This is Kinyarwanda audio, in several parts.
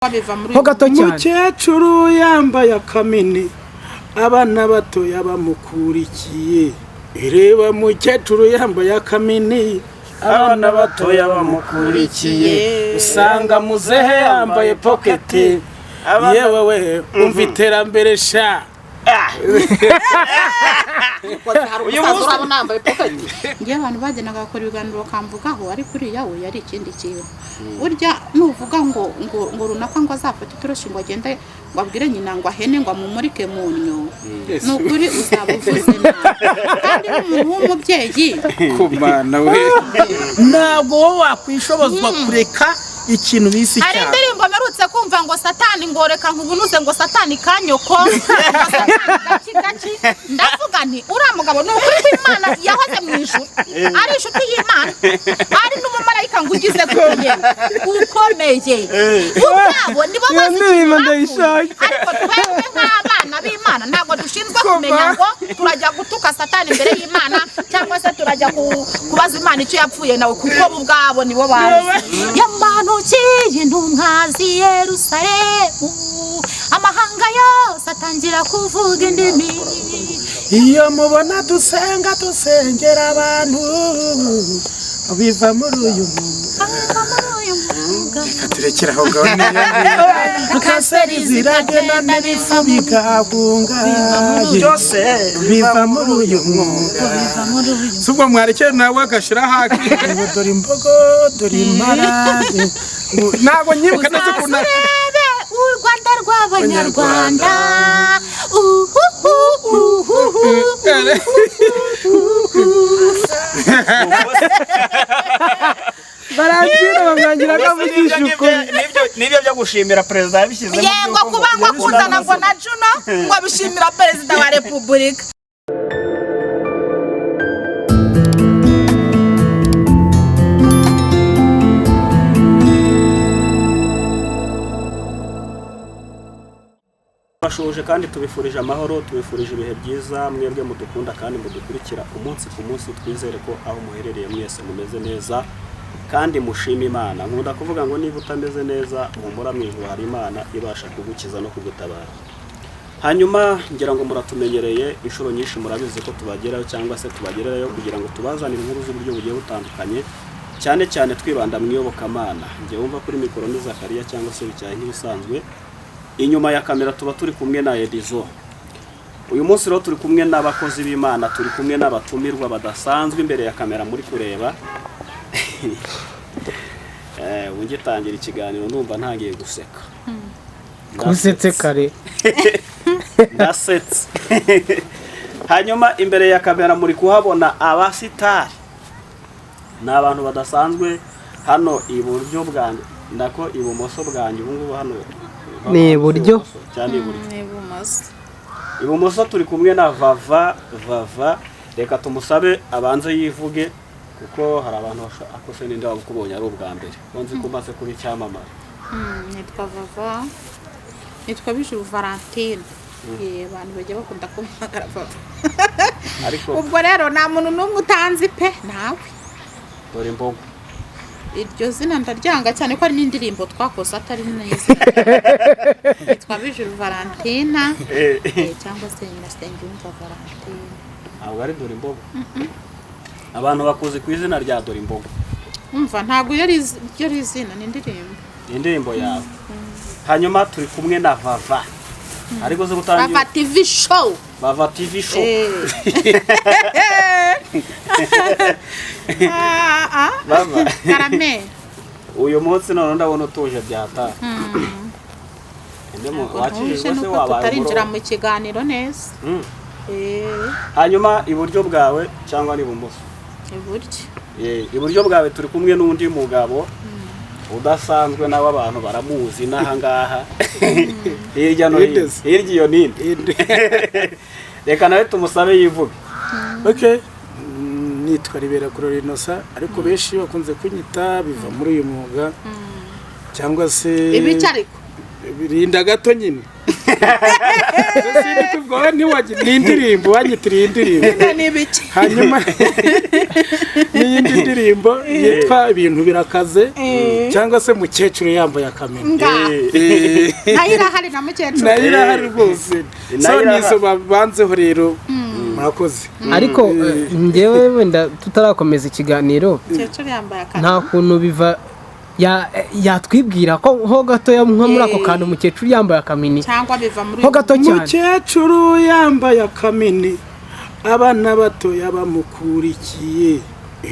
Umukecuru yambaye akamini abana batoya bamukurikiye. Ireba mukecuru yambaye akamini abana batoya bamukurikiye. Usanga muzehe yambaye pocket. Yewe we umva iterambere sha. Uyu munsi urabonambaye pocket. Ngiye abantu bagenaga gukora ibiganiro kamvugaho ari kuri yawe yari ikindi kintu. Urya nuvuga ngo runaka ngo azafata itoroshi ngo agende ngo abwire nyina ngo ahene ngo amumurike munyo. Nukuri uzabuvuze kandi umuntu w'umubyeyi kumana we ntabwo wakwishobozwa kureka ikintu bisi cyane. Ari ndirimbo merutse kumva ngo satani ngoreka nkubunuze ngo satani kanyoko gaki ndavuga nti uriya mugabo ni ukuri kw'Imana yahoze mu ijuru ari inshuti y'Imana ari n'umumarayika ngo ugize kuye ukomeye ubwabo nibo bazishaka ariko twebwe nk'abana b'Imana ntabwo dushinzwe kumenya ngo turajya gutuka satani imbere y'Imana cyangwa se turajya kubaza Imana icyo yapfuye nawe kuko ubwabo nibo bazi yamanukiye ntumwazi Yerusalemu amahanga yose atangira kuvuga indimi. Iyo mubona dusenga dusengera abantu biva muri uyu mwuga turekera aho ngaho kanseri ziragenda n'ibifu bigahunga byose biva muri uyu mwuga. Subwo mwarekera nawe agashira haki dore imbogo dore imparage ntabwo nyibuka neza kuna u Rwanda rw'Abanyarwanda barangira bamwangira kavugisha ukuri nibyo byo gushimira president yabishyize yego kubangwa kuzana ngo na Juno ngo bishimira president wa Republika. Bashoje kandi tubifurije amahoro, tubifurije ibihe byiza mwebwe mudukunda kandi mudukurikira umunsi ku munsi. Twizere ko aho muherereye mwese mumeze neza kandi mushima Imana. Nkunda kuvuga ngo niba utameze neza humura mwijuru hari Imana ibasha kugukiza no kugutabara. Hanyuma ngira ngo muratumenyereye inshuro nyinshi murabizi ko tubagerayo cyangwa se tubagererayo kugira ngo tubazanire inkuru z'uburyo bugiye butandukanye, cyane cyane twibanda mu iyobokamana. Ngiye wumva kuri mikoro ni Zakariya cyangwa se bicyaye nk'ibisanzwe. Inyuma ya kamera tuba turi kumwe na Edizo. Uyu munsi rero turi kumwe n'abakozi b'Imana, turi kumwe n'abatumirwa badasanzwe imbere ya kamera muri kureba. Ungitangira ikiganiro ndumva ntangiye guseka. Kusetse kare. Ndasetse. Hanyuma imbere ya kamera muri kuhabona abasitari. N'abantu badasanzwe hano iburyo bwanjye nako ibumoso bwanjye ubungubu hano ni buryo cyane ibumoso turi kumwe na Vava. Reka tumusabe abanze yivuge kuko hari abantu akose ninde wabukubonye ari ubwa mbere bonzi kumaze kuri cyamamara. Nitwa Vava, nitwa Bijuru Valentine. Abantu bagiye bakunda kumpagara Vava ariko ubwo rero nta muntu n'umwe utanzi pe nawe dore imbogo. Iryo zina ndaryanga cyane ko ari n'indirimbo twakoze atari neza. Nitwa Bijuru Valentine cyangwa se Nyirasengiyumva Valentine. Ahubwo ari dore imbogo. Abantu bakoze ku izina rya dore imbogo. Umva ntabwo yari izina ni indirimbo yawe. Hanyuma turi kumwe na Vava. Ariko zo gutangira Vava TV show. Vava TV show. Vava. Karame. Uyu munsi none ndabona utuje byata. Ndemo wakije se wabaye utarinjira mu kiganiro neza. Hanyuma iburyo bwawe cyangwa ni ibumoso? Iburyo. Iburyo bwawe turi kumwe n'undi mugabo udasanzwe nawe abantu baramuzi nahangaha. Hirya no hino. Hirya iyo ninde. Reka nawe tumusabe yivuge. Okay. Nitwa Ribera Kurorinosa ariko benshi bakunze kunyita biva muri uyu mwuga cyangwa se ibicariko birinda gato nyine. sindi kuvuga ni indirimbo wanyitiriye indirimbo n'ibiki hanyuma n'iyindi ndirimbo yitwa ibintu birakaze cyangwa se mukecuru yambaye akamini nayirahari na mukecuru nayirahari rwose so nizo banzeho rero murakoze ariko njyewe wenda tutarakomeza ikiganiro nta kuntu biva yatwibwira ko ho gatoya nko muri ako kantu umukecuru yambaye akamini cyangwa biva muri ho gato cyane umukecuru yambaye akamini abana batoya bamukurikiye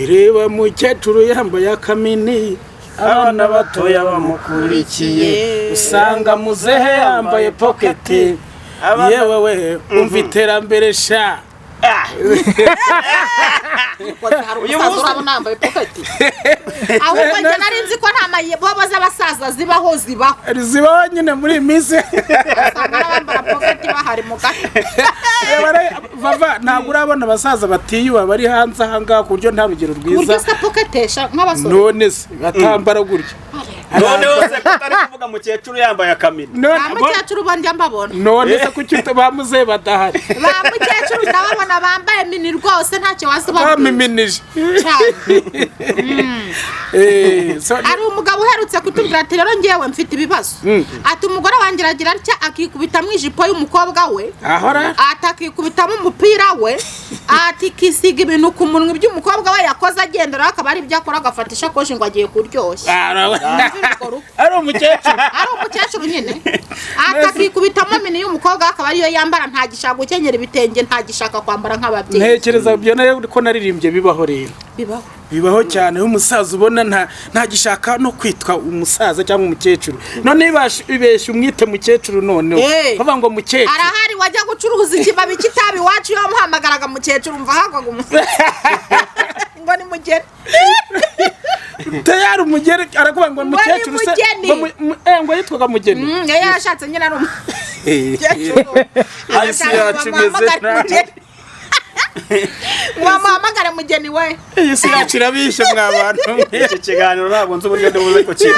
reba mukecuru yambaye akamini abana batoya bamukurikiye usanga muzehe yambaye poketi yewe we umva iterambere sha uyu munsi urabona yambaye poketi ahubwo njye nari nzi ko nta mayibobo z'abasaza zibaho nyine muri iyi minsi usanga n'abambara poketi bahari mu gato vava ntabwo urabona abasaza batiyuba bari hanze aha ngaha ku buryo nta rugero rwiza uburyo se poketesha nk'abasore none se batambara gutya none wose kutari kuvuga mukecuru yambaye akamini ba mukecuru bandi mbabona none se kuki bamuze badahari ba mukecuru ndababona bambaye mini rwose ntacyo wasiba bamiminije ari umugabo uherutse kutubwira ati rero ngewe mfite ibibazo ati umugore wanjye aragira atya akikubitamo ijipo y'umukobwa we atakikubitamo umupira we ati kisiga ibintu ku munwa iby'umukobwa we yakoze agenderaho akaba ari ibyo akora agafata ishakoshi ngo agiye kuryoshya ari umukecuru nyine atakikubitamo mini y'umukobwa akaba ariyo yambara ntagishaka gukenyera ibitenge ntagishaka kwambara nk'ababyeyi ntekereza byo nayo ko naririmbye bibaho rero bibaho cyane umusaza ubona nta gishaka no kwitwa umusaza cyangwa umukecuru none ibeshye umwite mukecuru none bavuga ngo mukecuru arahari wajya gucuruza ikibabi kitabi wacu yo muhamagaraga mukecuru umva hagwaga umusaza ngo ni mugere tayari umugere arakuvuga ngo mukecuru se ngo yitwaga mugeni yarashatse nyine ari umukecuru hasi yacu meze wamuhamagara mugeni we iyi si yacu irabishe mwa bantu iki kiganiro ntabwo nzi uburyo ndibuze ko kiri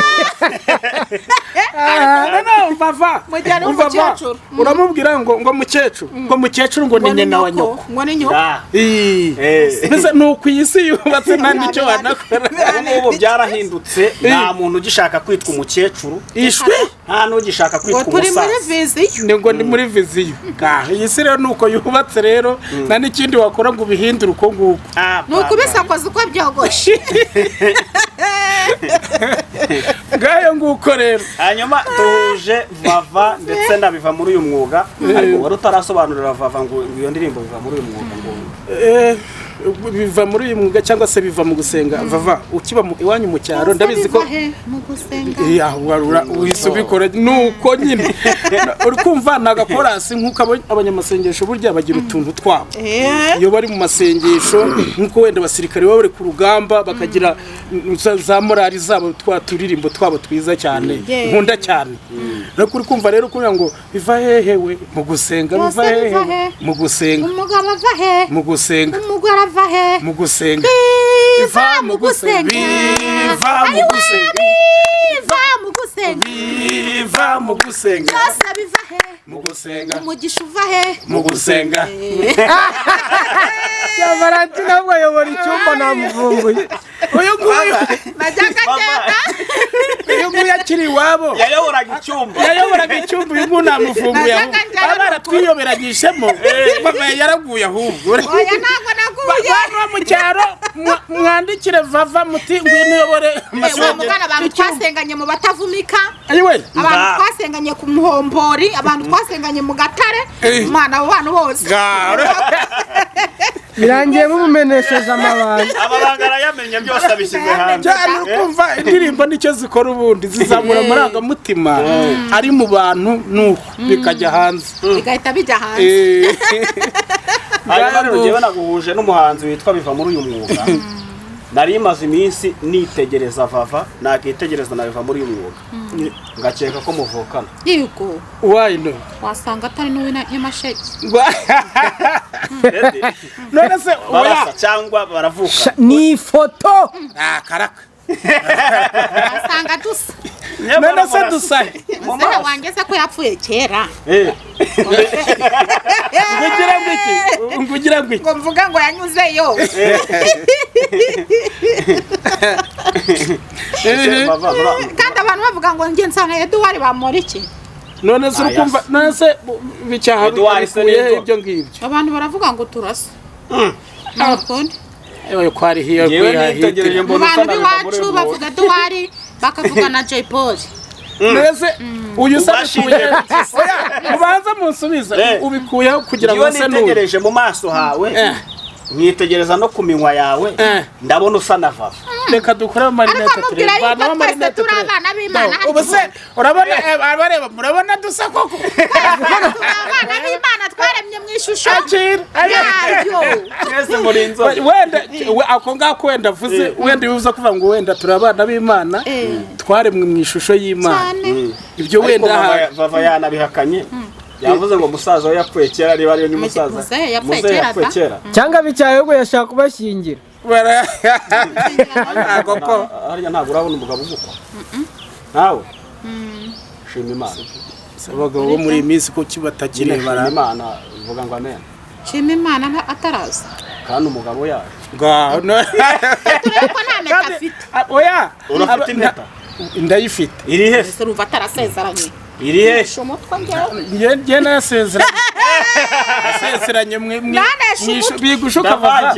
uramubwira ngo mukecuru ngo ni nyina wa nyoko ngo ni nyoko mbese ni uku iyi si yubatse nta n'icyo wanakora ubu byarahindutse nta muntu ugishaka kwitwa umukecuru ishwe nta n'ugishaka kwitwa umusaza ngo ni muri viziyo iyi si rero ni uko yubatse rero nta n'ikindi wakora ngo ubihindure uko nguko ni ukubisakoza uko byogoshe ngayo nguko rero hanyuma duhuje vava ndetse nabiva muri uyu mwuga ariko wari utarasobanurira vava ngo iyo ndirimbo biva muri uyu mwuga ngo biva muri uyu mwuga cyangwa se biva mu gusenga vava ukiba iwanyu mu cyaro ndabizi ko mu gusenga uhise ubikora nuko nyine uri kumva nagakorasi nk'uko abanyamasengesho burya bagira utuntu twabo iyo bari mu masengesho nk'uko wenda abasirikare baba bari ku rugamba bakagira za morali zabo turirimbo twabo twiza cyane nkunda cyane ariko uri kumva rero kugira ngo biva hehewe mu gusenga biva hehe mu gusenga umugabo ava he mu gusenga umugore ava he mu gusenga biva mu gusenga biva mu gusenga biva mu gusenga biva mu gusenga byose biva he mu gusenga umugisha uva he mu gusenga Cyabaranti nabwo yobora icyumba namuvumbuye uyu nguyu najyaga cyenda uyu nguyu akiri iwabo yayoboraga icyumba uyu nguyu namuvumbuye baratwiyoberagishemo bava yaraguye ahubwo oya ntabwo naguye bantu mu cyaro mwandikire vava muti ngwino uyobore mugana abantu twasenganye mu batavumika ayiwe abantu twasenganye ku muhombori abantu twasenganye mu gatare umwana abo bantu bose birangiye mumenesheje amabanga arayamenye byose abishyize hanze cyane ukumva indirimbo nicyo zikora ubundi zizamura amarangamutima ari mu bantu nuko bikajya hanze bigahita bijya hanze hanyuma rero njyewe naguhuje n'umuhanzi witwa biva muri uyu mwuga nari maze iminsi nitegereza vava nakitegereza na biva muri uyu mwuga ngakeka ko muvukana yego wayino wasanga atari n'uw'inyamasheke none se barasa cyangwa baravuka ni ifoto karaka wasanga dusa none se dusahe muzehe wanjye se ko yapfuye kera ngugira ngo iki ngo mvuga ngo yanyuzeyo kandi abantu bavuga ngo njye nsanga Edouard bamora iki none se urukumva none se bicyaha bikuye ibyo ngibyo abantu baravuga ngo turasa ntakundi ewe kwari hiyo kwihahitira mu bantu b'iwacu bavuga Edouard bakavuga na Jay Paul nese uyu sabikuye ubanza munsubiza ubikuyeho kugira ngo se nitegereje mu maso hawe mwitegereza no ku minwa yawe ndabona usa na Vava reka dukore marinette turabana amarinette turabana b'Imana ubuse urabona abareba murabona dusa koko turabana b'Imana twaremye mu ishusho yayo twese muri inzo wenda ako ngako wenda vuze wenda bivuze kuvuga ngo wenda turabana b'Imana twaremwe mu ishusho y'Imana ibyo wenda Vava yanabihakanye yavuze ngo musaza we yapfuye kera ari bari n'umusaza yapfuye kera cyangwa bicyaye ngo yashaka kubashyingira koko hariya ntabwo urabona umugabo ubukwa nawe shima Imana abagabo bo muri iyi minsi ko kibatakire shima Imana uvuga ngo amen shima Imana ataraza kandi umugabo yaje turebe ko nta mpeta afite oya urafite impeta ndayifite iri he ese urumva atarasezeranye iri he umutwe njyewe njye nasezeranye bigushuka Vava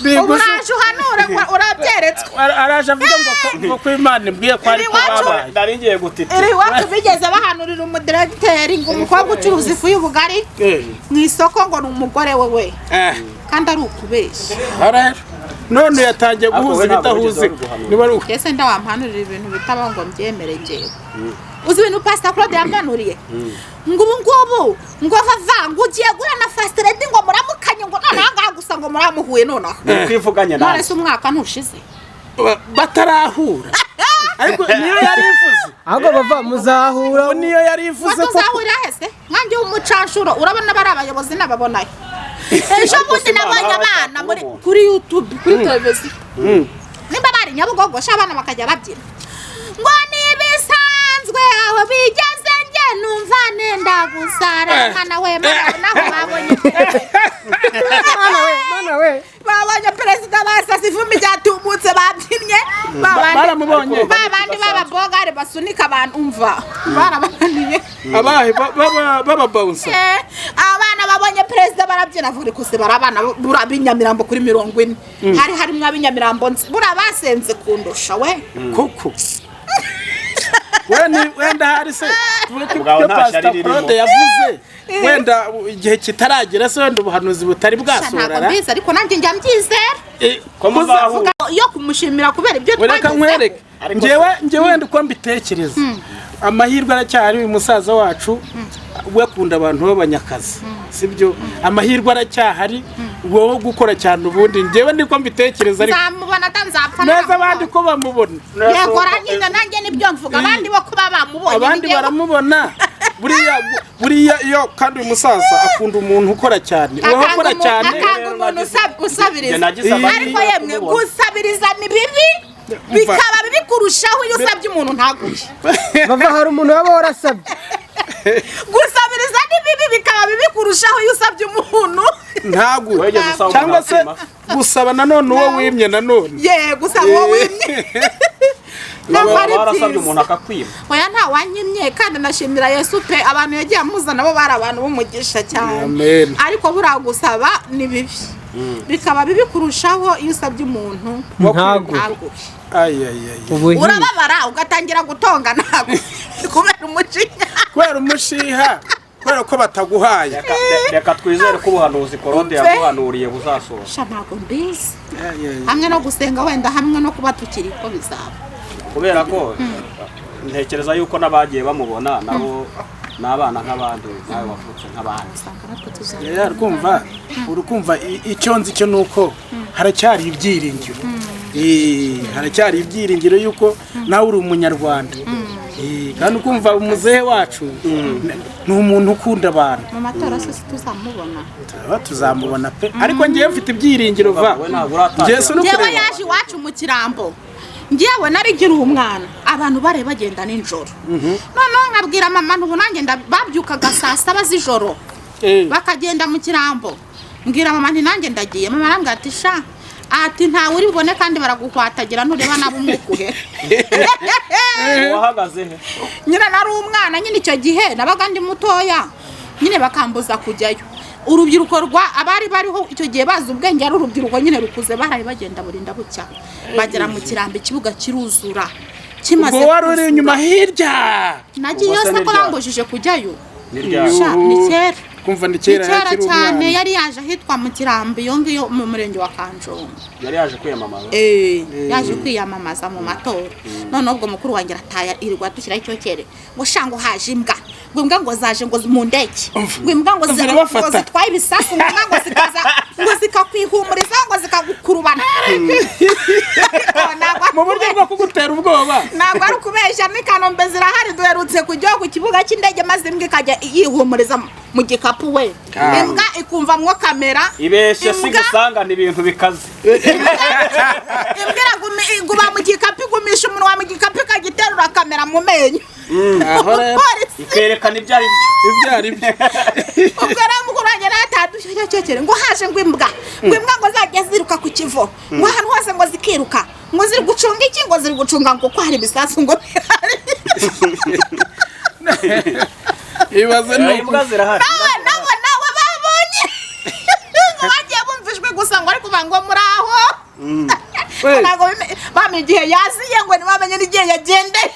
uraje uhanura urabyeretswe araje avuga ngo ko Imana imbwiye ko ari babaye ndari ngiye gutita iri wacu bigeze bahanurira umudiregiteri ngo umukobwa ucuruza ifu y'ubugari mu isoko ngo ni umugore we kandi ari ukubeshya none yatangiye guhuza ibidahuze niba ari ese ndawampanurira ibintu bitabaho ngo mbyemere njyewe uzi ibintu Pastor Claude yampanuriye ngo ubu ngubu ngo Vava ngo ugiye gura na fast ready ngo muramukanye ngo none ahangaha gusa ngo muramuhuye nonaha kwivuganye nawe none se umwaka ntushize batarahura ariko niyo yari ivuze ahubwo Vava muzahura niyo yari ivuze ko tuzahurira hese nkanjye w'umucanshuro urabona bari abayobozi n'ababonayo ejo bundi nabonye abana kuri YouTube kuri televiziyo nimba bari Nyabugogo abana bakajya babyina ngo nibisanzwe aho bigeze njye numva nenda gusara kana we naho babonye mana we babonye perezida basasa ivumbi ryatumutse babyinnye baramubonye babandi b'ababogare basunika abantu umva barabaniye abahe baba bounce abana babonye perezida barabyina vuri kuse barabana burabinyamirambo kuri 40 hari harimo abinyamirambo burabasenze kundusha we kuko wenda hari se tuvuge Pastor Claude yavuze wenda igihe kitaragera se wenda ubuhanuzi butari bwasorara ariko nanjye njya mbyizera yo kumushimira kubera ibyo twagize njyewe wenda uko mbitekereza amahirwe aracyari uyu musaza wacu we akunda abantu b'abanyakazi sibyo amahirwe aracyahari wowe gukora cyane ubundi njyewe ndiko mbitekereza ariko zamubona tanzapfa neza abandi ko bamubona yego rangiza nanjye nibyo mvuga abandi bo kuba bamubonye abandi baramubona buriya iyo kandi uyu musaza akunda umuntu ukora cyane wowe ukora cyane akanga umuntu usabiriza ariko yemwe gusabiriza ni bibi bikaba bibi kurushaho iyo usabye umuntu ntaguye Vava hari umuntu waba warasabye gusabiriza ni bibi bikaba bibi kurushaho iyo usabye umuntu ntaguye cyangwa se gusaba nanone uwo wimye nanone gusaba uwo wimye warasabye umuntu akakwiba oya nta wanyimye kandi nashimira Yesu pe abantu yagiye amuzana bo bari abantu b'umugisha cyane ariko buriya gusaba ni bibi bikaba bibi kurushaho iyo usabye umuntu ntaguye urababara ugatangira gutonga ntabwo kubera umushiha kubera ko bataguhaye reka twizere ko ubuhanuzi Claude yaguhanuriye buzasohoka ntabwo mbizi hamwe no gusenga wenda hamwe no kuba tukiri ko bizaba kubera ko ntekereza yuko n'abagiye bamubona nabo n'abana nk'abandi nawe wavutse nk'abandi urukumva icyo nzi cyo nuko haracyari ibyiringiro haracyari ibyiringiro yuko nawe uri umunyarwanda kandi ukumva umuzehe wacu ni umuntu ukunda abantu mu matora se tuzamubona pe ariko ngiye mfite ibyiringiro va njyewe yaje iwacu mu Kirambo ngewe nari ngira umwana abantu bare bagenda ninjoro noneho nkabwira mama n'ubu nanjye babyukaga saa 7 z'ijoro bakagenda mu kirambo mbwira mama nti nanjye ndagiye mama arambwira ati sha ati ntawe uri bubone kandi baragukwatagira ntureba nabo umukuhe wahagaze he nyina nari umwana nyine icyo gihe nabaga ndi mutoya nyine bakambuza kujyayo urubyiruko abari bariho icyo gihe bazi ubwenge ari urubyiruko nyine rukuze baraye bagenda burinda bucya bagera mu kirambo ikibuga kiruzura kimaze ubwo wari uri inyuma hirya nagiye yose ko bambujije kujyayo ni kera kumva ni kera cyane yari yaje ahitwa mu kirambo iyo ngiyo mu murenge wa Kanjongo yari yaje kwiyamamaza yaje kwiyamamaza mu matora none ubwo mukuru wanjye arataya irirwa dushyira icyo kere ngo shango haje imbwa ngo zaje ngo mu ndege ngo imbwa ngo zitwaye ibisasu ngo zikaza ngo zikakwihumuriza ngo zikagukurubana mu buryo bwo kugutera ubwoba ntabwo ari ukubeshya ni Kanombe zirahari duherutse kujya ku kibuga cy'indege maze imbwa ikajya yihumuriza mu gikapu we imbwa ikumvamwo kamera ibeshye sigusanga ni ibintu bikaze imbwa iguba mu gikapu igumisha umunwa mu gikapu ikagiterura kamera mu menyo ikerekana ibyo ari byo ubwo rero mukuru wanjye natadushyira cyekere ngo haje ngo imbwa ngo zajya ziruka ku kivo ngo ahantu hose ngo zikiruka ngo ziri gucunga iki ngo ziri gucunga ngo ko hari ibisasu ngo ibaze imbwa zirahari nawe babonye bagiye bumvijwe gusa ngo ari kuva ngo muri aho ntabwo bamenye igihe yaziye ngo ntibamenye n'igihe yagendeye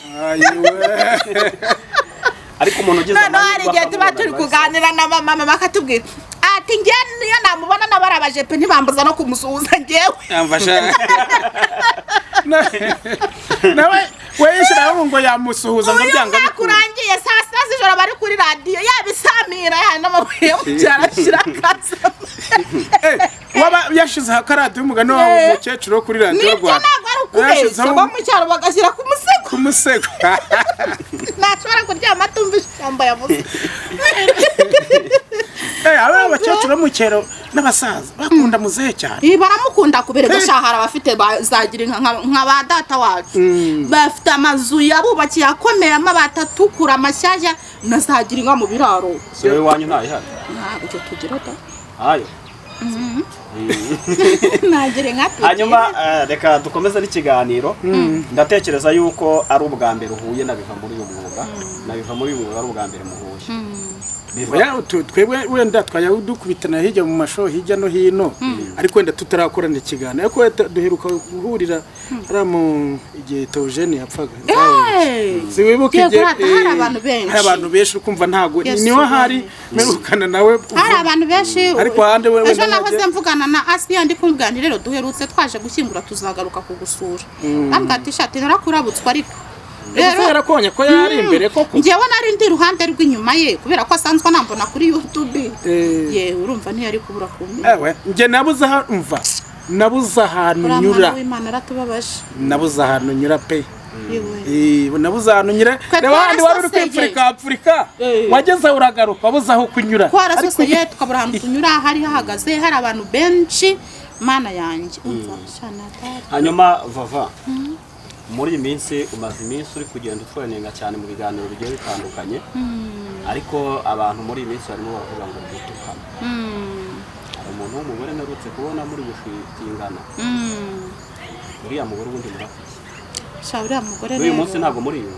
ariko umuntu ugeze hari igihe tuba turi kuganira na mama bakatubwira ati njye niyo namubona n'abarabaje pe ntibambuza no kumusuhuza njyewe nawe weyishyiraho ngo yamusuhuza ngo byanga kurangiye saa 7 z'ijoro bari kuri radio yabisamira ya n'amabuye cyarashira kaza waba yashize akaradiyo umugani wawe umukecuru kuri radio Rwanda yashizeho mu cyaro bagashyira ku musego nashobora kuryama tumvisha ishyamba yavuze aba abakecuru mu cyaro n'abasaza bakunda muzehe cyane baramukunda kubera gashahara bafite bazagira nka ba data wacu bafite amazu yabubakiye akomeye amabati atukura amashyashya nazagira inka mu biraro sewe wanyu ntayihari ntabwo tugira da ayo nagire nka hanyuma reka dukomeze n'ikiganiro ndatekereza yuko ari ubwa mbere uhuye na biva muri uyu mwuga ari ubwa mbere muhuye twebwe wenda twayadukubitana hirya mu masho hirya no hino ariko wenda tutarakorana ikiganiro ariko duheruka guhurira ari mu igihe Theogene yapfaga siwibuka igihe hari abantu benshi ukumva ntago niho hari merukana nawe hari abantu benshi ariko hande we ejo nahoze mvugana na Asia ndi kumubwira rero duherutse twaje gushyingura tuzagaruka kugusura ambwa ati shati narakurabutswe ariko rero yarakonye ko yari imbere koko ngewe nari ndi ruhande rw'inyuma ye kubera ko asanzwe nambona kuri YouTube ye urumva ntiyari kubura kumenya nge nabuze ahantu nyura Imana aratubabaje nabuze ahantu nyura pe nabuze ahantu nyura n'abandi wari uri kwipfurika Afurika wageze uragaruka wabuze aho kunyura twarasoseye tukabura ahantu tunyura hari hahagaze hari abantu benshi mana yanjye hanyuma vava muri iyi minsi umaze iminsi uri kugenda utwenenga cyane mu biganiro bigiye bitandukanye ariko abantu muri iyi minsi barimo baravuga ngo gutukana hari umuntu w'umugore narutse kubona muri gushitingana uriya mugore ubundi murafiki uriya mugore uyu munsi ntabwo muri iyo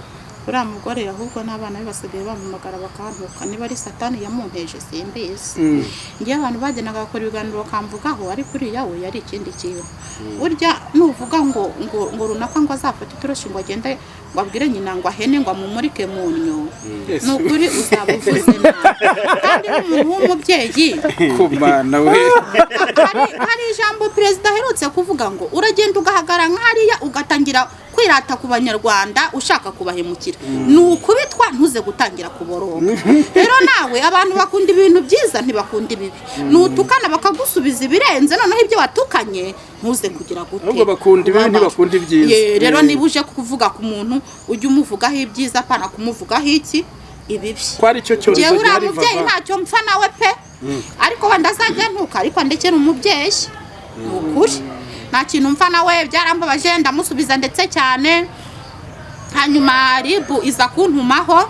uriya mugore ahubwo n'abana be basigaye bampamagara bakantuka niba ari satani yamumpeje simbizi ngewe abantu bagenaga bakora ibiganiro bakamvugaho ariko uriya we yari ikindi kintu burya nuvuga ngo runaka ngo azafata itoroshi ngo agende ngo abwire nyina ngo ahene ngo amumurike mu nyo ni ukuri uzaba uvuze nabi kandi n'umuntu w'umubyeyi kumana we hari ijambo perezida aherutse kuvuga ngo uragenda ugahagara nk'ariya ugatangira kwirata ku banyarwanda ushaka kubahemukira ni ukubitwa ntuze gutangira kuboroga rero nawe abantu bakunda ibintu byiza ntibakunda ibibi nutukana bakagusubiza ibirenze noneho ibyo watukanye ntuze kugira gute ahubwo bakunda ibibi ntibakunda ibyiza rero niba uje kuvuga ku muntu ujye umuvugaho ibyiza apana kumuvugaho iki ibibi ko ari cyo cyorezo gihari uriya mubyeyi ntacyo mpfa nawe pe ariko wenda azajya ntuka ariko ndekera umubyeyi ni ukuri nta kintu mfa nawe byarambabaje ndamusubiza ndetse cyane. Hanyuma ribu iza kuntumaho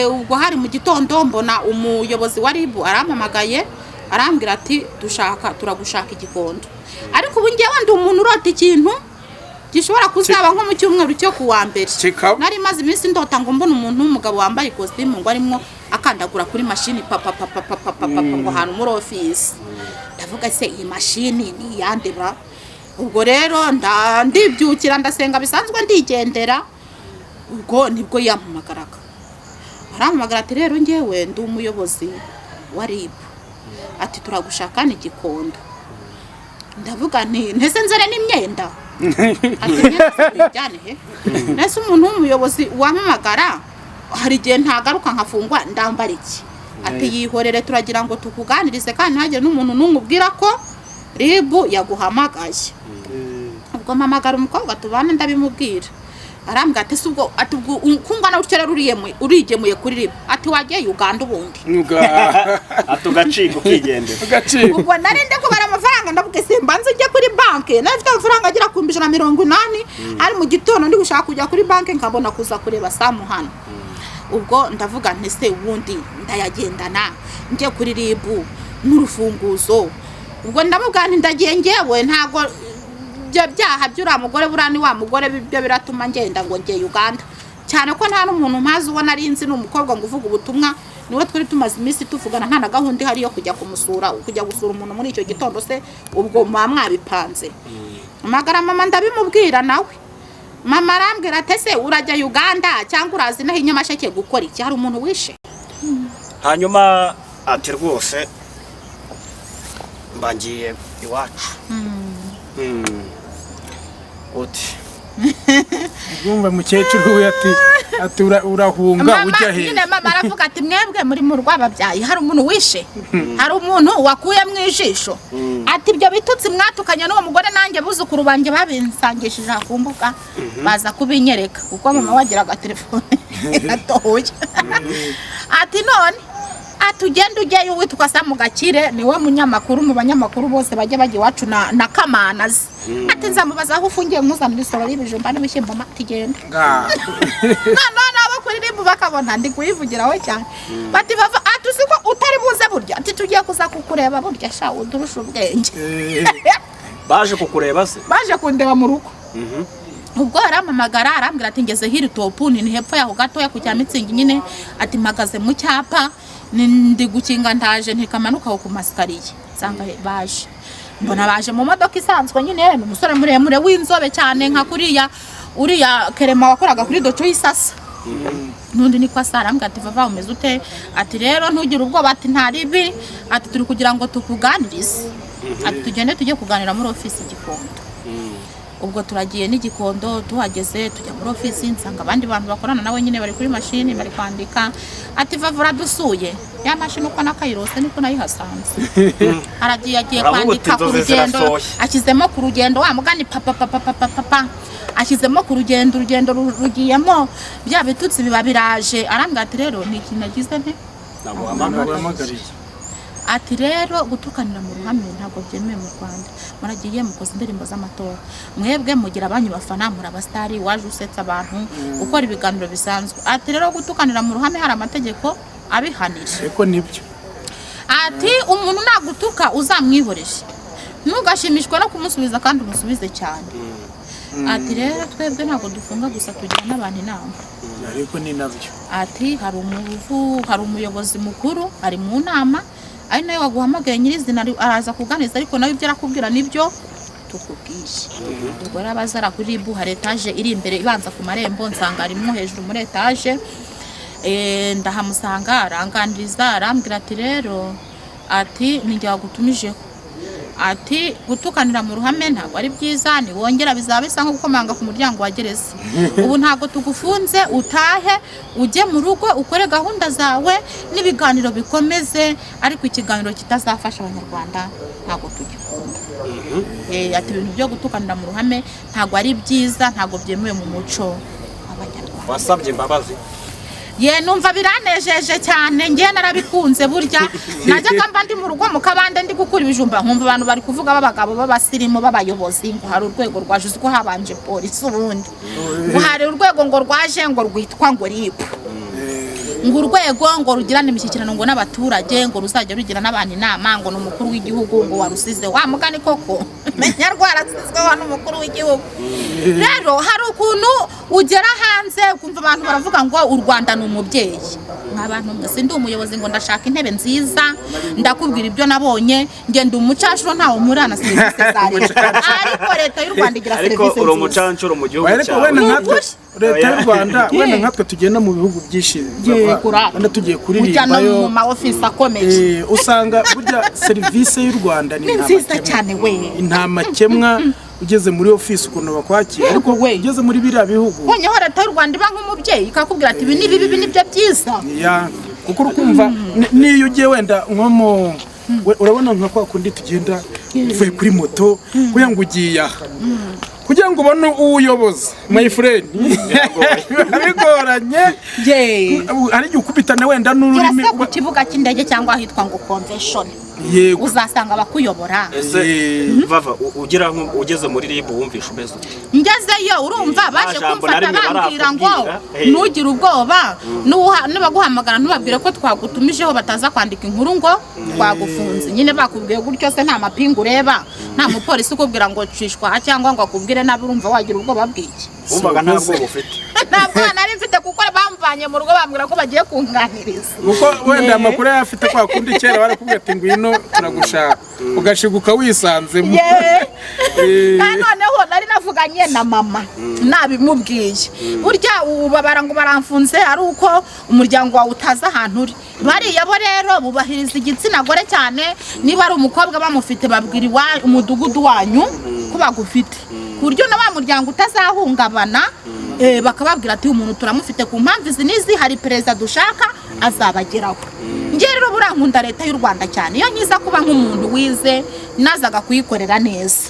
ubwo hari mu gitondo mbona umuyobozi wa ribu arampamagaye arambwira ati turagushaka igikondo. Ariko ubu ngewe ndi umuntu urota ikintu gishobora kuzaba nko mu cyumweru cyo kuwa mbere. Nari maze iminsi ndota ngo mbona umuntu w'umugabo wambaye ikositimu ngo arimo akandagura kuri mashini papa ngo ahantu muri office. Ndavuga se iyi mashini ni yandebra. Ubwo rero ndibyukira ndasenga bisanzwe ndigendera. Ubwo nibwo yampamagaraga. Arampamagara ati rero ngewe ndi umuyobozi wa RIB. Ati turagushaka n'igikondo. Ndavuga nti ntese nzare n'imyenda. Ati njyane he. Nese umuntu w'umuyobozi wampamagara hari igihe ntagaruka nkafungwa ndambara iki. Ati yihorere turagira ngo tukuganirize kandi ntagire n'umuntu n'umubwira ko RIB yaguhamagaye. Ubwo mpamagara umukobwa tubana ndabimubwira. Arambwira ati subwo ati kumva na ucere urigemuye kuri RIB. Ati wagiye Uganda ubundi. Atugacika ukigendera. Ubwo narinde ko bara amafaranga ndavuga simbanze ujye kuri banke. Nafite amafaranga agira ku 180 ari mu gitondo ndi gushaka kujya kuri banke nkabona kuza kureba Samu hano. Ubwo ndavuga nti se ubundi ndayagendana njye kuri RIB n'urufunguzo. Ubwo ndamubwira nti ndagiye ngewe ntago byaha byura mugore burani wa mugore bibyo biratuma ngenda ngo ngiye Uganda. Cyane ko nta n'umuntu mpazi ubona ari inzi n'umukobwa ngo uvuga ubutumwa niwe twari tumaze iminsi tuvugana nta na gahunda hari yo kujya kumusura kujya gusura umuntu muri icyo gitondo se ubwo mwabipanze. Amagara mama ndabimubwira nawe. Mama arambwira ati se urajya Uganda cyangwa urazi naho Nyamasheke gukora iki hari umuntu wishe. Hanyuma ati rwose mbangiye iwacu. Uti Gumva mukecuru we ati urahunga ujya he. Nyine mama aravuga ati mwebwe muri mu rwababyaye hari umuntu wishe. Hari umuntu wakuye mu ijisho. Ati ibyo bitutsi mwatukanye n'uwo mugore nanjye buzukuru banjye babinsangishije akumbuka baza kubinyereka kuko mama wagiraga telefone atohoye. Ati none atugenda ujyayo witwa Samu Gakire niwe munyamakuru mu banyamakuru bose bajye bagiye wacu na Kamanazi. Ati nzamubaza aho ufungiye nkuzanira isoro y'ibijumba n'ibishyimbo matigenda. None abo kuri RIB bakabona ndi kuyivugiraho cyane. Bati bava atusiko utari buze burya ati tugiye kuza kukureba burya sha udurusha ubwenge. Baje kukureba se? Baje kundeba mu rugo. Ubwo arampamagara arambwira ati ngeze hiri topuni ni hepfo yaho gatoya ku cya Mitsingi nyine ati mpagaze mu cyapa ndi gukinga ndaje ntikamanuka ku masikariye nsanga baje. Mbona baje mu modoka isanzwe nyine umusore muremure w'inzobe cyane nka kuriya uriya Kerema wakoraga kuri Docho y'isasa. Nundi ni kwa Sara mbwa ati vava umeze ute. Ati rero ntugira ubwoba ati nta ribi ati turi kugira ngo tukuganirize. Ati tugende tujye kuganira muri office Gikondo. Ubwo turagiye n'Igikondo tuhageze tujya muri office nsanga abandi bantu bakorana nawe nyine bari kuri machine bari kwandika. Ati vavura dusuye ya machine uko nakayirose niko nayihasanze. Agiye kwandika ku rugendo akizemo ku rugendo wa mugani papa ashyizemo ku rugendo rugiyemo bya bitutsi biba biraje. Arambwira ati rero ni ikintu nagize nte nabo amagariye. Ati rero gutukanira mu ruhame ntabwo byemewe mu Rwanda. Muragiye mukoze indirimbo z'amatora mwebwe mugira abanyu bafana muri abastari waje usetsa abantu ukora ibiganiro bisanzwe. Ati rero gutukanira mu ruhame hari amategeko abihanira. Eko nibyo. Ati umuntu nagutuka uzamwihoreshe ntugashimishwe no kumusubiza kandi umusubize cyane. Ati rero twebwe ntabwo dufunga gusa tugira n'abantu inama. Ariko ni nabyo. Ati hari umuyobozi mukuru ari mu nama ari nawe waguhamagaye nyirizina araza kuganiriza ariko nawe ibyo arakubwira nibyo tukubwije. Ubwo rabazara kuri RIB hari etage iri imbere ibanza ku marembo nsanga arimo hejuru muri etage. Ndahamusanga aranganiriza arambwira ati rero ati ninjye wagutumijeho. Ati gutukanira mu ruhame ntabwo ari byiza ni wongera bizaba bisa nko gukomanga ku muryango wa gereza. Ubu ntabwo tugufunze utahe ujye mu rugo ukore gahunda zawe n'ibiganiro bikomeze ariko ikiganiro kitazafasha abanyarwanda ntabwo tugikunda. Ati ibintu byo gutukanira mu ruhame ntabwo ari byiza ntabwo byemewe mu muco w'abanyarwanda. Wasabye imbabazi? ye numva biranejeje cyane ngiye narabikunze burya najyaga mba ndi mu rugo mu kabande ndi gukura ibijumba nkumva abantu bari kuvuga b'abagabo b'abasirimu b'abayobozi ngo hari urwego rwajuze ko habanje polisi ubundi ngo hari urwego ngo rwaje ngo rwitwa ngo RIB ngo urwego ngo rugirane imishyikirano ngo n'abaturage ngo ruzajya rugira n'abantu inama ngo n'umukuru w'igihugu ngo warusize wa mugani koko menya rwarasizwe wa n'umukuru w'igihugu rero hari ukuntu ugera hanze kumva abantu baravuga ngo u Rwanda ni umubyeyi nk'abantu mbese ndi umuyobozi ngo ndashaka intebe nziza ndakubwira ibyo nabonye ngende umucashuro ntawo murana serivisi za leta ariko leta y'u Rwanda igira serivisi ariko uri umucancuro mu gihugu cyawe leta y'u Rwanda wenda nkatwe tugenda mu bihugu byinshi wenda tugiye kuririmba yo mu ma office akomeye usanga burya serivisi y'u Rwanda ni nziza cyane we intamakemwa ugeze muri office ukuntu bakwakira ariko ugeze muri biriya bihugu bonyeho leta y'u Rwanda iba nk'umubyeyi ikakubwira ati ibi ni bibi nibyo byiza kuko urukumva niyo ugiye wenda nko urabona nka kwa kundi tugenda tuvuye kuri moto kugira ngo ugiye aha kugira ngo ubone uwuyoboza my friend bigoranye ari igihe ukubitana wenda n'ururimi ku kibuga cy'indege cyangwa ahitwa ngo convention uzasanga abakuyobora vava ugeze muri RIB wumvisha umeze ngezeyo urumva baje kumfata bambwira ngo ntugire ubwoba nibaguhamagara ntubabwire ko twagutumijeho bataza kwandika inkuru ngo twagufunze nyine bakubwiye gutyo se nta mapingu ureba nta mupolisi ukubwira ngo cishwa cyangwa ngo akubwire nabi urumva wagira ubwoba bw'iki umvaga nta bwoba ufite ntabwo nari mfite kuko bamvanye mu rugo bambwira ko bagiye kunganiriza kuko wenda amakuru afite kwa kundi kera barakubwira ati ngwino turagushaka ugashiguka wisanzemo noneho nari navuganye na mama nabimubwiye burya ubabara ngo baramfunze ari uko umuryango wawe utaza ahantu uri bariya bo rero bubahiriza igitsina gore cyane niba ari umukobwa bamufite babwira umudugudu wanyu ko bagufite ku buryo na wa muryango utazahungabana bakababwira ati umuntu turamufite ku mpamvu izi n'izi hari perezida dushaka azabageraho nge rero burankunda leta y'u Rwanda cyane iyo nyiza kuba nk'umuntu wize nazaga kuyikorera neza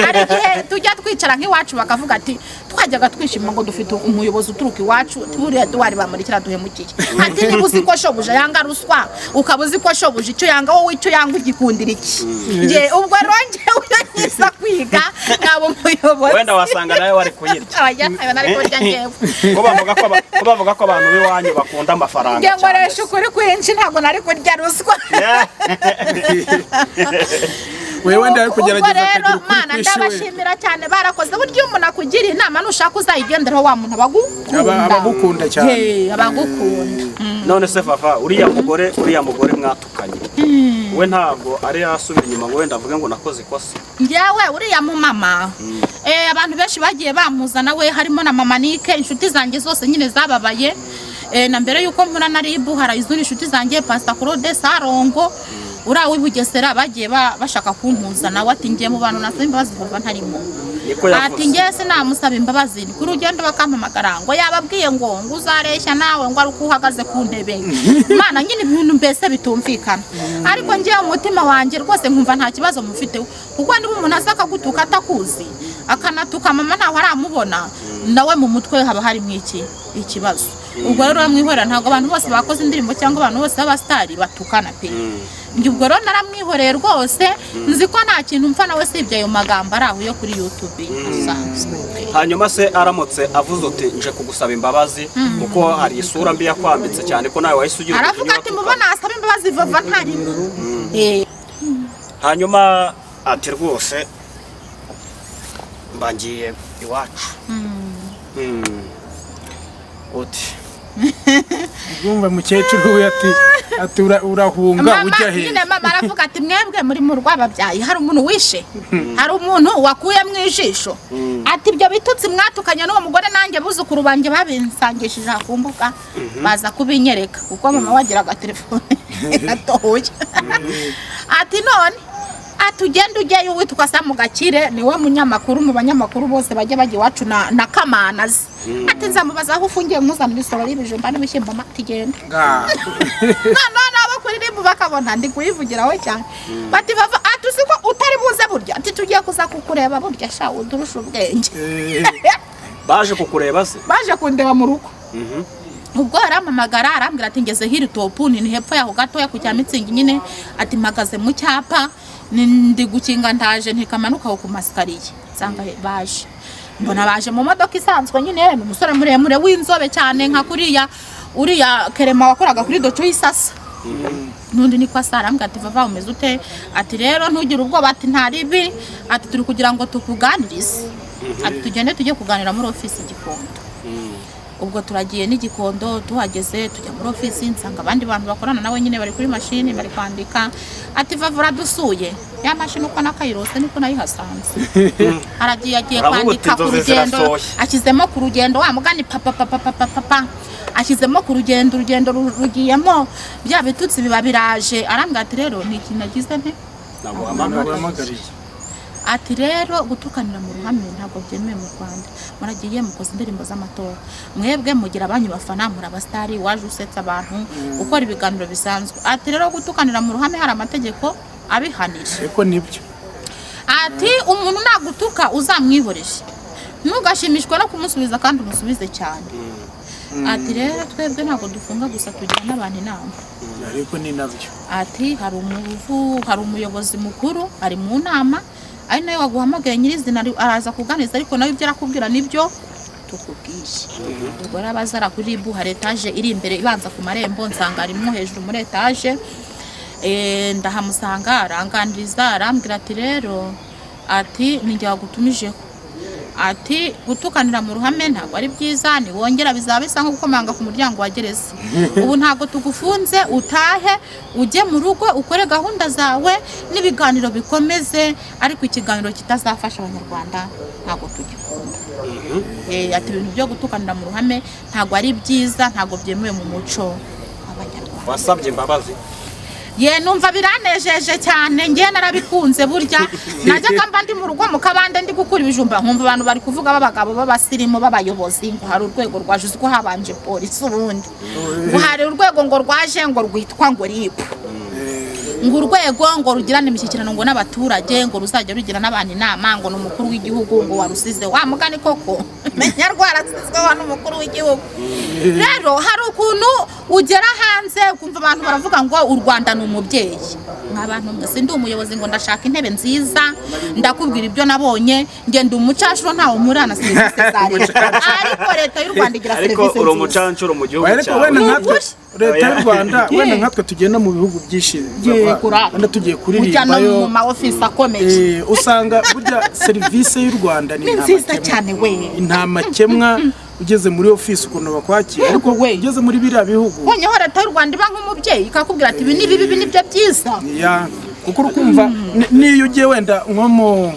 hari igihe tujya twicara nk'iwacu bakavuga ati twajyaga twishima ngo dufite umuyobozi uturuka iwacu tuburiya duwari bamurikira duhemukiye ati niba uzi ko shobuja yanga ruswa ukaba uzi ko shobuja icyo yanga wowe icyo yanga ugikundira iki nge ubwo rongewe iyo nyiza kwiga nkaba umuyobozi wenda wasanga nawe wari kuyirya nari kurya ngewe ko bavuga ko abantu b'iwanyu bakunda amafaranga nge nkoresha ukuri kwinshi ntabwo nari kurya ruswa wewe ndari kugerageza akagira ukuri Mana ndabashimira cyane barakoze buryo umuntu akugira inama nushaka uzayigenderaho wa muntu abagukunda cyane abagukunda none se Vava uriya mugore mwatukanye we ntabwo ari yasubira inyuma ngo wenda avuge ngo nakoze ikosa njyewe uriya mu mama abantu benshi bagiye bamuzana we harimo na mama Nike inshuti zanjye zose nyine zababaye na mbere yuko mpura na RIB hari izindi inshuti zanjye Pastor Claude Sarongo ura wibugesera bagiye bashaka kuntuza nawe ati ngiye mu bantu nasaba imbabazi vuba ntarimo ati ngiye se namusaba imbabazi ku rugendo bakampamagara ngo yababwiye ngo uzareshya nawe ngo ari uko uhagaze ku ntebe Mana nyine ibintu mbese bitumvikana ariko ngiye umutima wanjye rwose nkumva nta kibazo mufite kuko niba umuntu asaka gutuka atakuzi akanatuka mama ntaho aramubona nawe mu mutwe haba hari ikibazo ubwo rero mwihorera ntabwo abantu bose bakoze indirimbo cyangwa abantu bose b'abastari batukana pe ubwo rero naramwihoreye rwose nzi ko nta kintu mpfa nawe sibye ayo magambo ari aho yo kuri YouTube asanzwe hanyuma se aramutse avuze uti nje kugusaba imbabazi kuko hari isura mbi yakwambitse cyane ko nawe wahise ugira aravuga ati mubona asaba imbabazi Vava ntarimo hanyuma ati rwose mbangiye iwacu uti Yumva mukecuru we ati urahunga ujya he nyine mama aravuga ati mwebwe muri mu rwababyaye hari umuntu wishe hari umuntu wakuye mu ijisho ati ibyo bitutsi mwatukanye n'uwo mugore nanjye buzukuru banjye babinsangishije akumbuka baza kubinyereka kuko mama wagiraga telefone atoye ati none atugenda ujyayo witwa Samu Gakire niwe munyamakuru mu banyamakuru bose bajye bajye iwacu na Kamanazi ati nzamubaza aho ufungiye muzanira isoro y'ibijumba n'ibishyimbo matigenda none abo kuri RIB bakabona ndi kuyivugiraho cyane bati Vava atuzi ko utari buze burya ati tugiye kuza kukureba burya sha udurusha ubwenge baje kukureba se baje kundeba mu rugo ubwo arampamagara arambwira ati ngeze hiri topu ni hepfo yaho gatoya ku cya Mitsingi nyine ati mpagaze mu cyapa ndi gukinga ndaje ntikamanuka ku masikariye nsanga baje mbona baje mu modoka isanzwe nyine umusore muremure w'inzobe cyane nka kuriya uriya Kerema wakoraga kuri Doco y'isasa nundi niko asarambwa ati vava umeze ute ati rero ntugire ubwoba ati ntaribi ati turi kugira ngo tukuganirize ati tugende tujye kuganira muri office Gikondo ubwo turagiye n'Igikondo tuhageze tujya muri office nsanga abandi bantu bakorana nawe nyine bari kuri machine bari kwandika ati vavura dusuye ya machine uko nakayirose niko nayihasanze aragiye kwandika ku rugendo akizemo ku rugendo wa mugani papa ashyizemo ku rugendo rugiyemo bya bitutsi biba biraje arambwira ati rero ni ikintu nagize nte ati rero gutukanira mu ruhame ntabwo byemewe mu Rwanda muragiye mukoze indirimbo z'amatora mwebwe mugira abanyu bafana muri abastari waje usetsa abantu ukora ibiganiro bisanzwe ati rero gutukanira mu ruhame hari amategeko abihanije eko nibyo ati umuntu nagutuka uzamwihoreje ntugashimishwe no kumusubiza kandi umusubize cyane ati rero twebwe ntabwo dufunga gusa tugira n'abantu inama ariko ni nabyo ati hari umuyobozi mukuru ari mu nama ari nayo waguhamagaye nyirizina araza kuganiriza ariko nawe ibyo arakubwira nibyo tukubwishe ubwo rabazara kuri bu hari etage iri imbere ibanza ku marembo nsanga arimo hejuru muri etage ndahamusanga aranganiriza arambwira ati rero ati ninjye wagutumijeho ati gutukanira mu ruhame ntabwo ari byiza ni wongera bizaba bisa nko gukomanga ku muryango wa gereza ubu ntabwo tugufunze utahe ujye mu rugo ukore gahunda zawe n'ibiganiro bikomeze ariko ikiganiro kitazafasha abanyarwanda ntabwo tugikunda ati ibintu byo gutukanira mu ruhame ntabwo ari byiza ntabwo byemewe mu muco w'abanyarwanda wasabye imbabazi numva biranejeje cyane ngiye narabikunze burya najyaga mba ndi mu rugo mu kabande ndi gukura ibijumba nkumva abantu bari kuvuga b'abagabo b'abasirimu b'abayobozi ngo hari urwego rwaje uziko habanje polisi ubundi ngo hari urwego ngo rwaje ngo rwitwa ngo RIB ngo urwego ngo rugirane imishyikirano ngo n'abaturage ngo ruzajya rugira n'abantu inama ngo n'umukuru w'igihugu ngo warusize wa mugani koko menya rwarasizweho n'umukuru w'igihugu rero hari ukuntu ugera hanze ukumva abantu baravuga ngo u Rwanda ni umubyeyi nk'abantu mwese ndi umuyobozi ngo ndashaka intebe nziza ndakubwira ibyo nabonye ngenda umucashuro ntawe murana serivisi za leta ariko leta y'u Rwanda igira serivisi ariko uri umucancuro mu gihugu cyawe leta y'u Rwanda wenda nkatwe tugenda mu bihugu byishimye wenda tugiye kuririmbayo mu ma office akomeye usanga burya serivisi y'u Rwanda ni nziza cyane we intamakemwa ugeze muri office ukuntu bakwakira ariko ugeze muri biriya bihugu bonyeho leta y'u Rwanda iba nk'umubyeyi ikakubwira ati ibi nibyo byiza kuko urukumva niyo ugiye wenda nko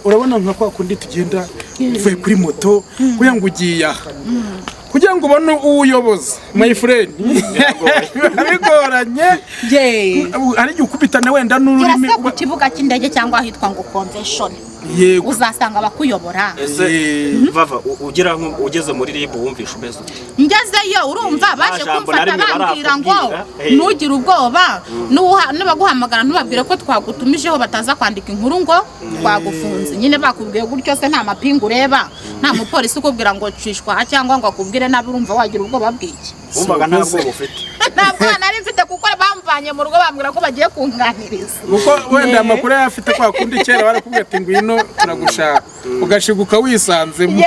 urabona nka kwa kundi tugenda tuvuye kuri moto kugira ngo ugiye aha kugira ngo ubone uwuyoboza my friend bigoranye ari igihe ukubitana wenda n'ururimi ku kibuga cy'indege cyangwa ahitwa ngo convention uzasanga abakuyobora vava ugeze muri RIB wumvisha umeze ngezeyo urumva baje kumfata bambwira ngo ntugire ubwoba nibaguhamagara ntubabwire ko twagutumijeho bataza kwandika inkuru ngo twagufunze nyine bakubwiye gutyo se nta mapingu ureba nta mupolisi ukubwira ngo cishwa cyangwa ngo akubwire nabi urumva wagira ubwoba bw'iki umvaga nta bwoba ufite ntabwo nari mfite kuko bamvanye mu rugo bambwira ko bagiye kunganiriza kuko wenda amakuru yafite kwa kundi kera barakubwira ati ngwino turagushaka ugashiguka wisanzemo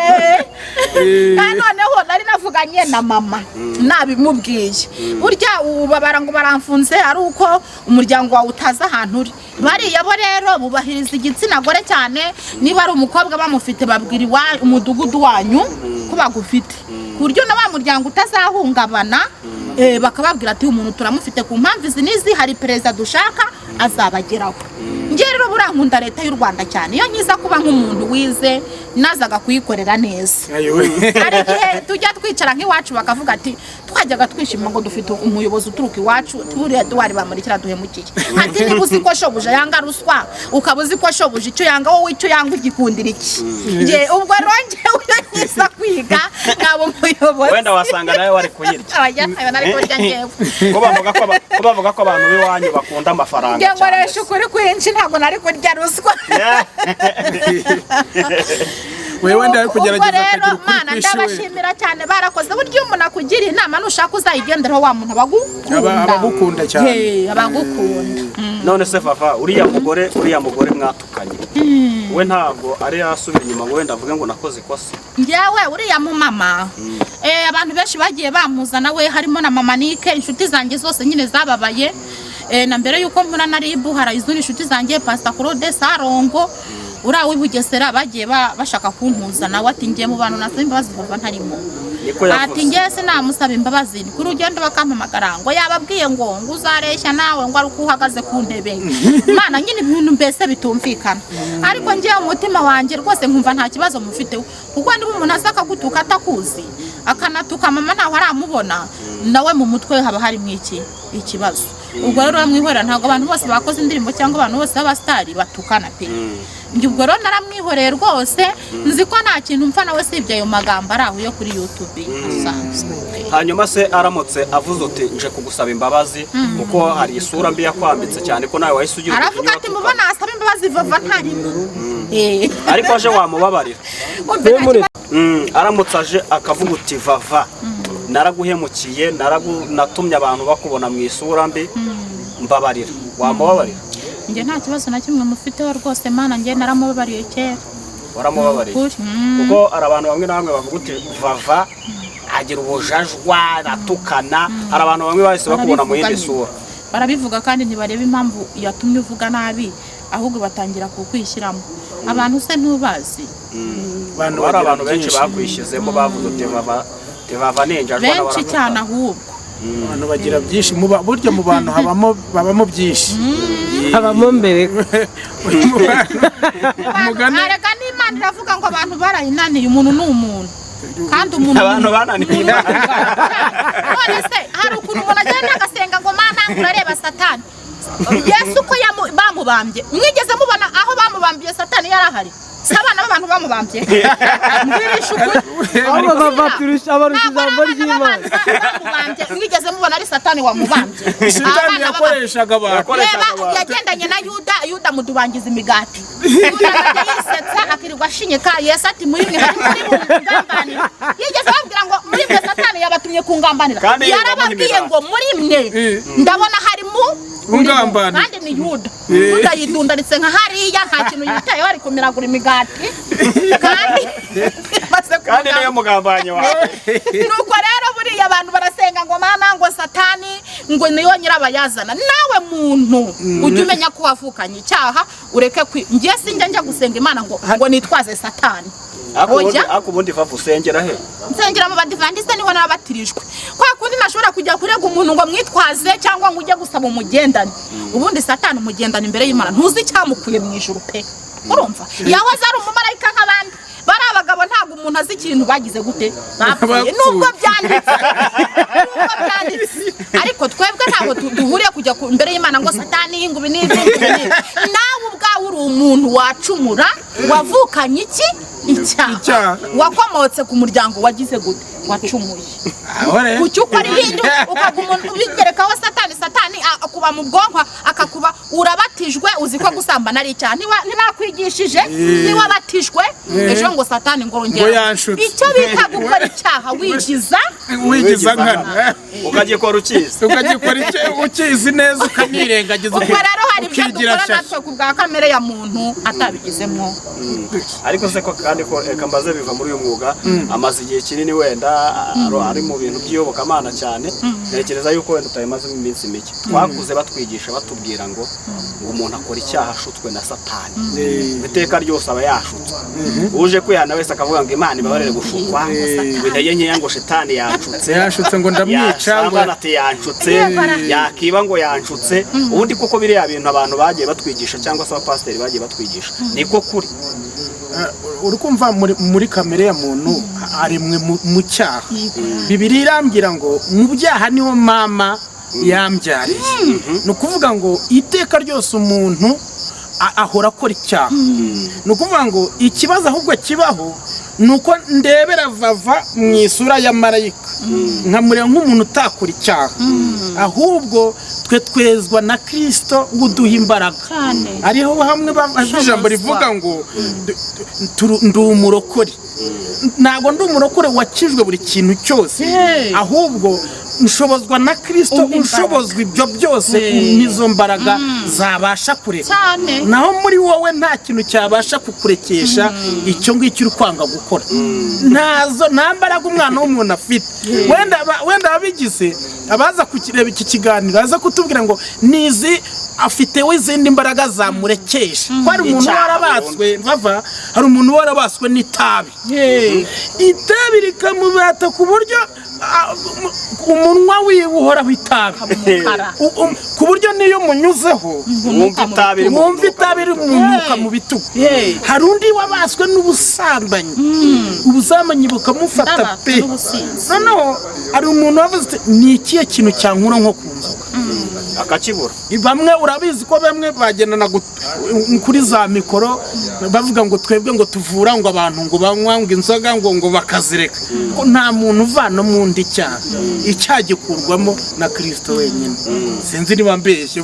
noneho nari navuganye na mama nabimubwiye burya ubabara ngo baramfunze ari uko umuryango wawe utaza ahantu uri bariya bo rero bubahiriza igitsina gore cyane niba ari umukobwa bamufite babwira umudugudu wanyu ko bagufite ku buryo na wa muryango utazahungabana bakababwira ati umuntu turamufite ku mpamvu izi n'izi hari perezida dushaka azabageraho nge rero burankunda leta y'u Rwanda cyane iyo nyiza kuba nk'umuntu wize nazaga kuyikorera neza hari igihe tujya twicara nk'iwacu bakavuga ati twajyaga twishima ngo dufite umuyobozi uturuka iwacu turiya duwari bamurikira duhemukiye ati niba uzi ko shobuja yanga ruswa ukaba uzi ko shobuja icyo yanga wowe icyo yanga ugikundira iki nge ubwo rongewe iyo nyiza kwiga nkaba umuyobozi wenda wasanga nawe wari kuyirya nari kurya ngewe ko bavuga ko abantu b'iwanyu bakunda amafaranga nge ngoresha ukuri kwinshi ntabwo nari kurya ruswa wewe ndaye kugerageza rero mana ndabashimira cyane barakoze buryo umuntu akugira inama nushaka uzayigenderaho wa muntu abagukunda cyane abagukunda none se Fafa uriya mugore mwatukanye we ntabwo ari yasubira inyuma ngo wenda avuge ngo nakoze ikosa njyewe uriya mu mama abantu benshi bagiye bamuzana we harimo na mama Nike inshuti zanjye zose nyine zababaye na mbere yuko mpura na Ribu harayizuni inshuti zanjye Pastor Claude Sarongo ura wibugesera bagiye bashaka kumpuza nawe ati ngiye mu bantu nasaba imbabazi vuba ntarimo ati ngiye se namusaba imbabazi ku rugendo bakampamagara ngo yababwiye ngo uzareshya nawe ngo aruko uhagaze ku ntebe mana nyine ibintu mbese bitumvikana ariko ngiye umutima wanjye rwose nkumva nta kibazo mufite kuko niba umuntu asaka gutuka atakuzi akanatuka mama ntaho aramubona nawe mu mutwe haba hari ikibazo ubwo rero bamwihorera ntabwo abantu bose bakoze indirimbo cyangwa abantu bose b'abastari batukana pe ubwo rero naramwihoreye rwose nzi ko nta kintu mpfa nawe sibye ayo magambo ari aho yo kuri YouTube asanzwe hanyuma se aramutse avuze uti nje kugusaba imbabazi kuko hari isura mbi yakwambitse cyane ko nawe wahise ugira aravuga ati mubona asaba imbabazi vava ntarimo ariko aje wamubabarira aramutse aje akavuga uti vava naraguhemukiye natumye abantu bakubona mu isura mbi mbabarira wamubabarira njye nta kibazo na kimwe mufiteho rwose mana njye naramubabariye kera waramubabariye kuko ari abantu bamwe na bamwe bavuga uti vava agira ubujajwa aratukana hari abantu bamwe bahise bakubona mu yindi sura barabivuga kandi ntibareba impamvu yatumye uvuga nabi ahubwo batangira kukwishyiramo abantu se ntubazi hari abantu benshi bakwishyizemo bavuze uti vava nenjajwa benshi cyane ahubwo abantu bagira byinshi burya mu bantu babamo byinshi habamo mbere arega n'Imana iravuga ngo abantu barayinaniye umuntu ni umuntu kandi umuntu abantu bananiye none se hari ukuntu umuntu agenda agasenga ngo mana urareba Satani Yesu ko bamubambye mwigeze mubona aho bamubambiye Satani yarahari sabana b'abantu bamubambye mbirisha ukuri abo babaturusha abarusha ijambo ry'Imana bamubambye mwigeze mubona ari Satani wamubambye Satani yakoreshaga abantu yagendanye na Yuda mudubangiza imigati Yuda yisetsa akirirwa ashinyeka Yesu ati muri mwe hari kungambanira yigeze babwira ngo muri mwe Satani yabatumye kungambanira yarababwiye ngo muri mwe ndabona hari mu ungambana kandi ni Yuda yidundaritse nka hariya nta kintu yitayeho ari kumiragura imigati kandi niyo mugambanye wawe nuko rero buriya abantu barasenga ngo mana ngo Satani ngo niyo nyirabayazana nawe muntu ujye umenya ko wavukanye icyaha ureke ngiye sinjya njya gusenga Imana ngo nitwaze Satani ako ubundi vava usengera he nsengera mu badivantiste niho narabatirijwe kwa kundi nashobora kujya kurega umuntu ngo mwitwaze cyangwa ngo ujye gusaba umugendane ubundi Satani umugendane imbere y'Imana ntuzi icyamukuye mu ijuru pe urumva yahoze ari umumarayika nk'abandi bari abagabo ntabwo umuntu azi ikintu bagize gute bapfuye nubwo byanditse ariko twebwe ntabwo duhuriye kujya imbere y'Imana ngo Satani ngo ibinini nawe ubwawe uri umuntu wacumura wavukanye icyaha wakomotse ku muryango wagize gute wacumuye kucyo ukora ibintu ukaguma ubigerekaho Satani akuba mu bwonko akakuba urabatijwe uzi ko gusambana ari icyaha ntibakwigishije niwabatijwe ejo ngo Satani ngo rongera icyo bita gukora icyaha wigiza nkana ukagikora ukizi neza ukanyirengagiza ubwo rero hari ibyo dukora natwe ku bwa kamere ya muntu atabigizemo ariko se ko kandi ko reka mbaze biva muri uyu mwuga amaze igihe kinini wenda ari mu bintu by'iyobokamana cyane ntekereza yuko wenda utayimazemo iminsi mike twakuze batwigisha batubwira ngo umuntu akora icyaha ashutswe na Satani iteka ryose aba yashutswe uje kwihana wese akavuga ngo Imana ibabarire gushukwa intege nkeya ngo Satani yashutse ngo ndamwica ngo ati yanshutse yakiba ngo yanshutse ubundi kuko biriya bintu abantu bagiye batwigisha cyangwa se abapasiteri bagiye batwigisha niko kuri urukumva muri kamere ya muntu aremwe mu cyaha Bibiliya irambwira ngo mu byaha niho mama yambyariye ni ukuvuga ngo iteka ryose umuntu ahora akora icyaha ni ukuvuga ngo ikibazo ahubwo kibaho nuko ndebera vava mu isura ya marayika nkamureba nk'umuntu utakora icyaha ahubwo twe twezwa na Kristo uduha imbaraga ariho hamwe ijambo rivuga ngo ndi umurokore ntago ndi umurokore wakijwe buri kintu cyose ahubwo nshobozwa na Kristo ushobozwa ibyo byose nizo mbaraga zabasha kureka naho muri wowe nta kintu cyabasha kukurekesha icyo ngicyo uri kwanga gukora nta mbaraga umwana w'umuntu afite wenda abigize abaza kukireba iki kiganiro aza kutubwira ngo nizi afite we izindi mbaraga zamurekesha ko hari umuntu warabaswe hari umuntu warabaswe n'itabi itabi rikamubata ku buryo umunwa wiwe uhoraho itabi ku buryo niyo munyuzeho wumva itabi rimunuka mu bitugu hari undi wabaswe n'ubusambanyi ubusambanyi bukamufata pe noneho hari umuntu wavuze ni ikihe kintu cyankura nko ku nzoga akakibura bamwe urabizi ko bamwe bagendana kuri za mikoro bavuga ngo twebwe ngo tuvura ngo abantu ngo banywa ngo inzoga ngo bakazireka ko nta muntu uvana mu ndi icyaha gikurwamo na Kristo wenyine sinzi niba mbeshye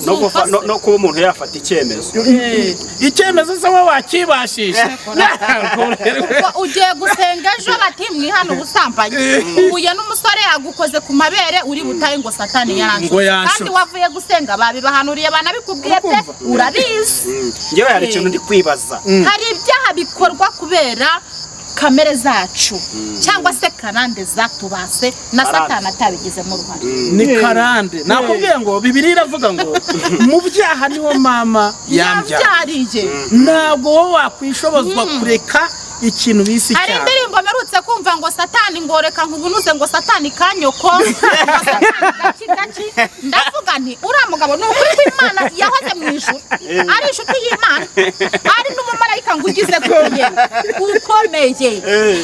no kuba umuntu yafata icyemezo se wowe wakibashisha ugiye gusenga ejo bati mwihana ubusambanyi uhuye n'umusore yagukoze ku mabere uri butahe ngo satani yaranshutse kandi wavuye gusenga babibahanuriye banabikubwiye pe urabizi ngewe hari ikintu ndi kwibaza hari ibyaha bikorwa kubera kamere zacu cyangwa se karande zatubase na satani atabigizemo uruhare ni karande nakubwiye ngo Bibiliya iravuga ngo mu byaha niho mama yambyariye ntabwo wowe wakwishobozwa kureka ikintu bisi cyane. Ari indirimbo merutse kumva ngo satani ngoreka nkubunuze ngo satani kanyoko gaki ndavuga nti ura mugabo n'ukuri kw'Imana yahoze mu ijuru ari inshuti y'Imana ari n'umumarayika ngugize kuye ukomeye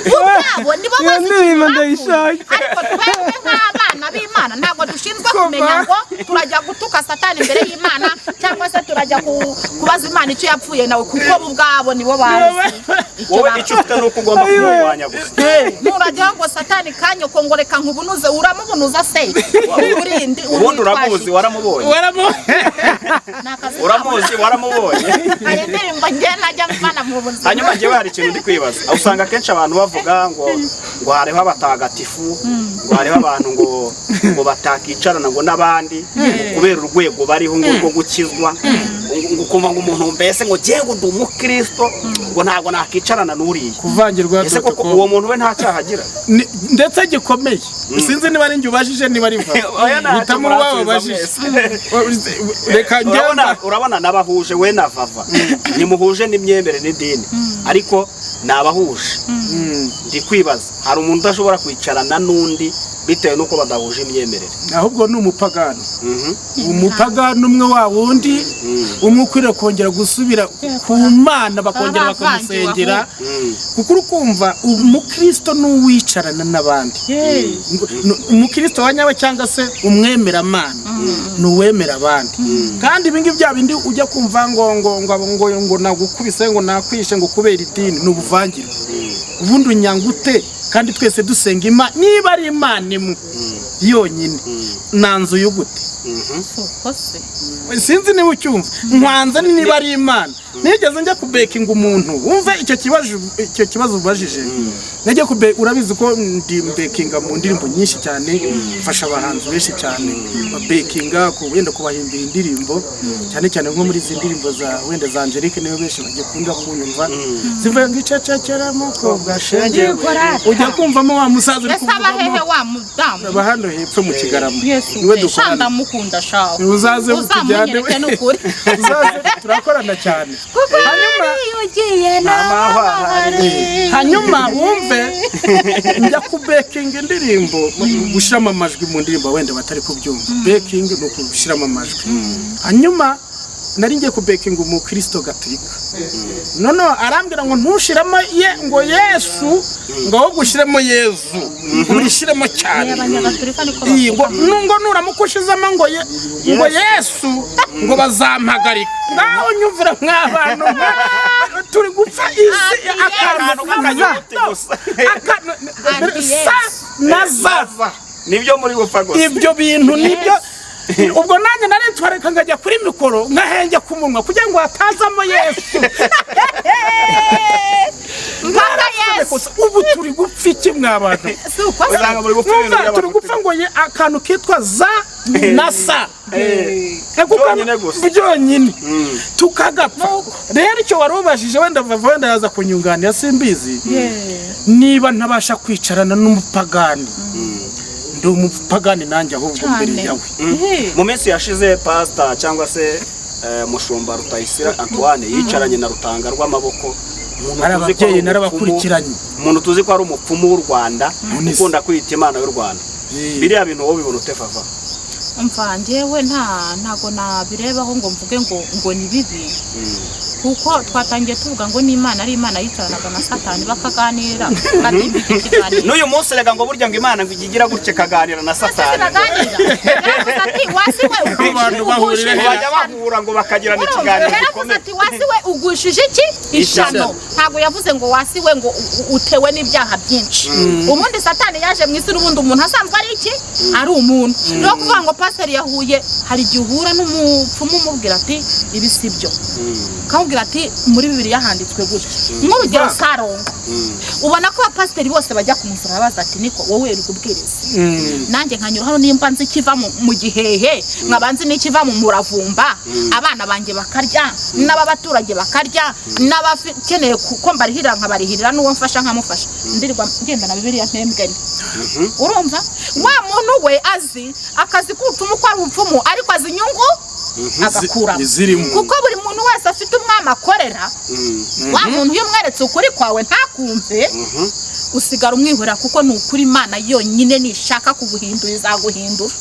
ubwabo nibo ndayishaka ariko twebwe nk'abana b'Imana ntabwo dushinzwe kumenya ngo turajya gutuka satani imbere y'Imana cyangwa se turajya kubaza Imana icyo yapfuye nawe kuko ubwabo nibo bazi icyo ufite nuko ugomba kumurwanya gusa nurajya ngo satani kanyoko ngo reka nkubunuze uramubunuza se ubundi uramuzi waramubonye ari ndirimbo njye najya mvana mu buzima hanyuma njyewe hari ikintu ndi kwibaza aho usanga kenshi abantu bavuga ngo hariho abatagatifu ngo hariho abantu ngo batakicarana ngo n'abandi kubera urwego bariho ngo gukizwa ngo kumva ngo umuntu mbese ngo jye ndi umukristo ngo ntabwo nakicarana n'uriye kuvangirwa ese koko uwo muntu we nta cyaha agira ndetse gikomeye sinzi niba ari njye ubajije niba ari hitamo uwawe bajije reka urabona n'abahuje we na Vava ntimuhuje n'imyemere n'idini ariko nabahuje ndi kwibaza hari umuntu udashobora kwicarana n'undi bitewe nuko badahuje imyemerere ahubwo ni umupagani umupagani umwe wa wundi umwe ukwiriye kongera gusubira ku Mana bakongera bakamusengera kuko urukumva umukristo n'uwicarana n'abandi umukristo wanyawe cyangwa se umwemeramana n'uwemera abandi kandi ibingi bya bindi ujya kumva ngo nagukubise ngo nakwishe ngo kubera idini n'ubuvangiro ubundi unyangute kandi twese dusenga Imana niba ari Imana imwe yonyine nanzu yugute sinzi niba ucyumva nkwanza niba ari Imana nigeze njya kubekinga umuntu wumve icyo kibazo ubajije najye urabizi ko ndi bekinga mu ndirimbo nyinshi cyane mfasha abahanzi benshi cyane babekinga wenda kubahimbira indirimbo cyane cyane nko muri izi ndirimbo za wenda za Angelique niyo benshi bagiye kunda kunyumva zivuga ngo icecekera mukobwa shenge ujya kumvamo wa musaza uri kuvuga hehe wa mudamu abahando hepfo mu Kigarama niwe dukorana ndamukunda shaho uzaze utujyane uzaze turakorana cyane hanyuma wumve njya kubekinga indirimbo gushiramo amajwi mu ndirimbo wenda batari kubyumva beking no gushiramo amajwi hanyuma nari ngiye kubekinga umukristo gatolika none arambwira ngo ntushiramo ngo Yesu ngo wo gushiramo Yesu urishiremo cyane ngo nuramukushizamo ngo Yesu ngo bazampagarika ngaho nyumvira mw'abantu turi gupfa isi akantu nibyo muri gupfa gusa ibyo bintu nibyo ubwo nanjye narintwareka ngajya kuri mikoro nkahenge ku munwa kugira ngo hatazamo Yesu. Mpaka Yesu. Ubu turi gupfa iki mw'abantu? Uzanga muri gupfa ibintu by'abantu. Turi gupfa ngo akantu kitwa za na sa. Byonyine gusa. Byonyine. Tukagapfa. Rero icyo warubashije wenda vavanda yaza kunyunganira simbizi. Niba ntabasha kwicarana n'umupagani. Ndi umupagani nanjye ahubwo mbere yawe. Mu minsi yashize pastor cyangwa se mushumba Rutayisire Antoine yicaranye na Rutanga rw'amaboko. Ababyeyi narabakurikiranye. Umuntu tuzi ko ari umupfumu w'u Rwanda ukunda kwita Imana y'u Rwanda. Biriya bintu wowe bibona ute Fafa? Umva njyewe ntago nabirebaho ngo mvuge ngo ni bibi. Kuko twatangiye tuvuga ngo ni Imana ari Imana yicaranaga na Satani bakaganira. N'uyu munsi rega ngo burya ngo Imana ngo igigira gutye kaganira na Satani. Ati wasiwe abantu bahurira bajya bahura ngo bakagira n'ikiganiro gikomeye. Ati wasiwe ugushije iki? Ishano. Ntago yavuze ngo wasiwe ngo utewe n'ibyaha byinshi. Ubundi Satani yaje mu isi n'ubundi umuntu asanzwe ari iki? Ari umuntu. No kuvuga ngo pastor yahuye hari igihura n'umupfumu umubwira ati ibi sibyo. Kamubwira ati muri Bibiliya handitswe gutya. Nk'urugero Sarongo. Ubona ko abapasiteri bose bajya kumusura baza ati niko wowe uri kubwiriza. Nanjye nkanyura hano nimba nzi kiva mu gihehe nkabanzi n'ikiva mu muravumba abana banjye bakarya n'ababaturage bakarya n'abakeneye ko mbarihira nkabarihirira n'uwo mfasha nkamufasha ndirirwa ngenda na Bibiliya ntembwene. Urumva wa muntu we azi akazi k'ubupfumu kwa ubupfumu ariko azi inyungu agakura kuko buri muntu wese afite umwami akorera. Wa muntu iyo umweretse ukuri kwawe ntakumve usigara umwihorera kuko ni ukuri Imana yonyine nishaka kuguhindura izaguhindura.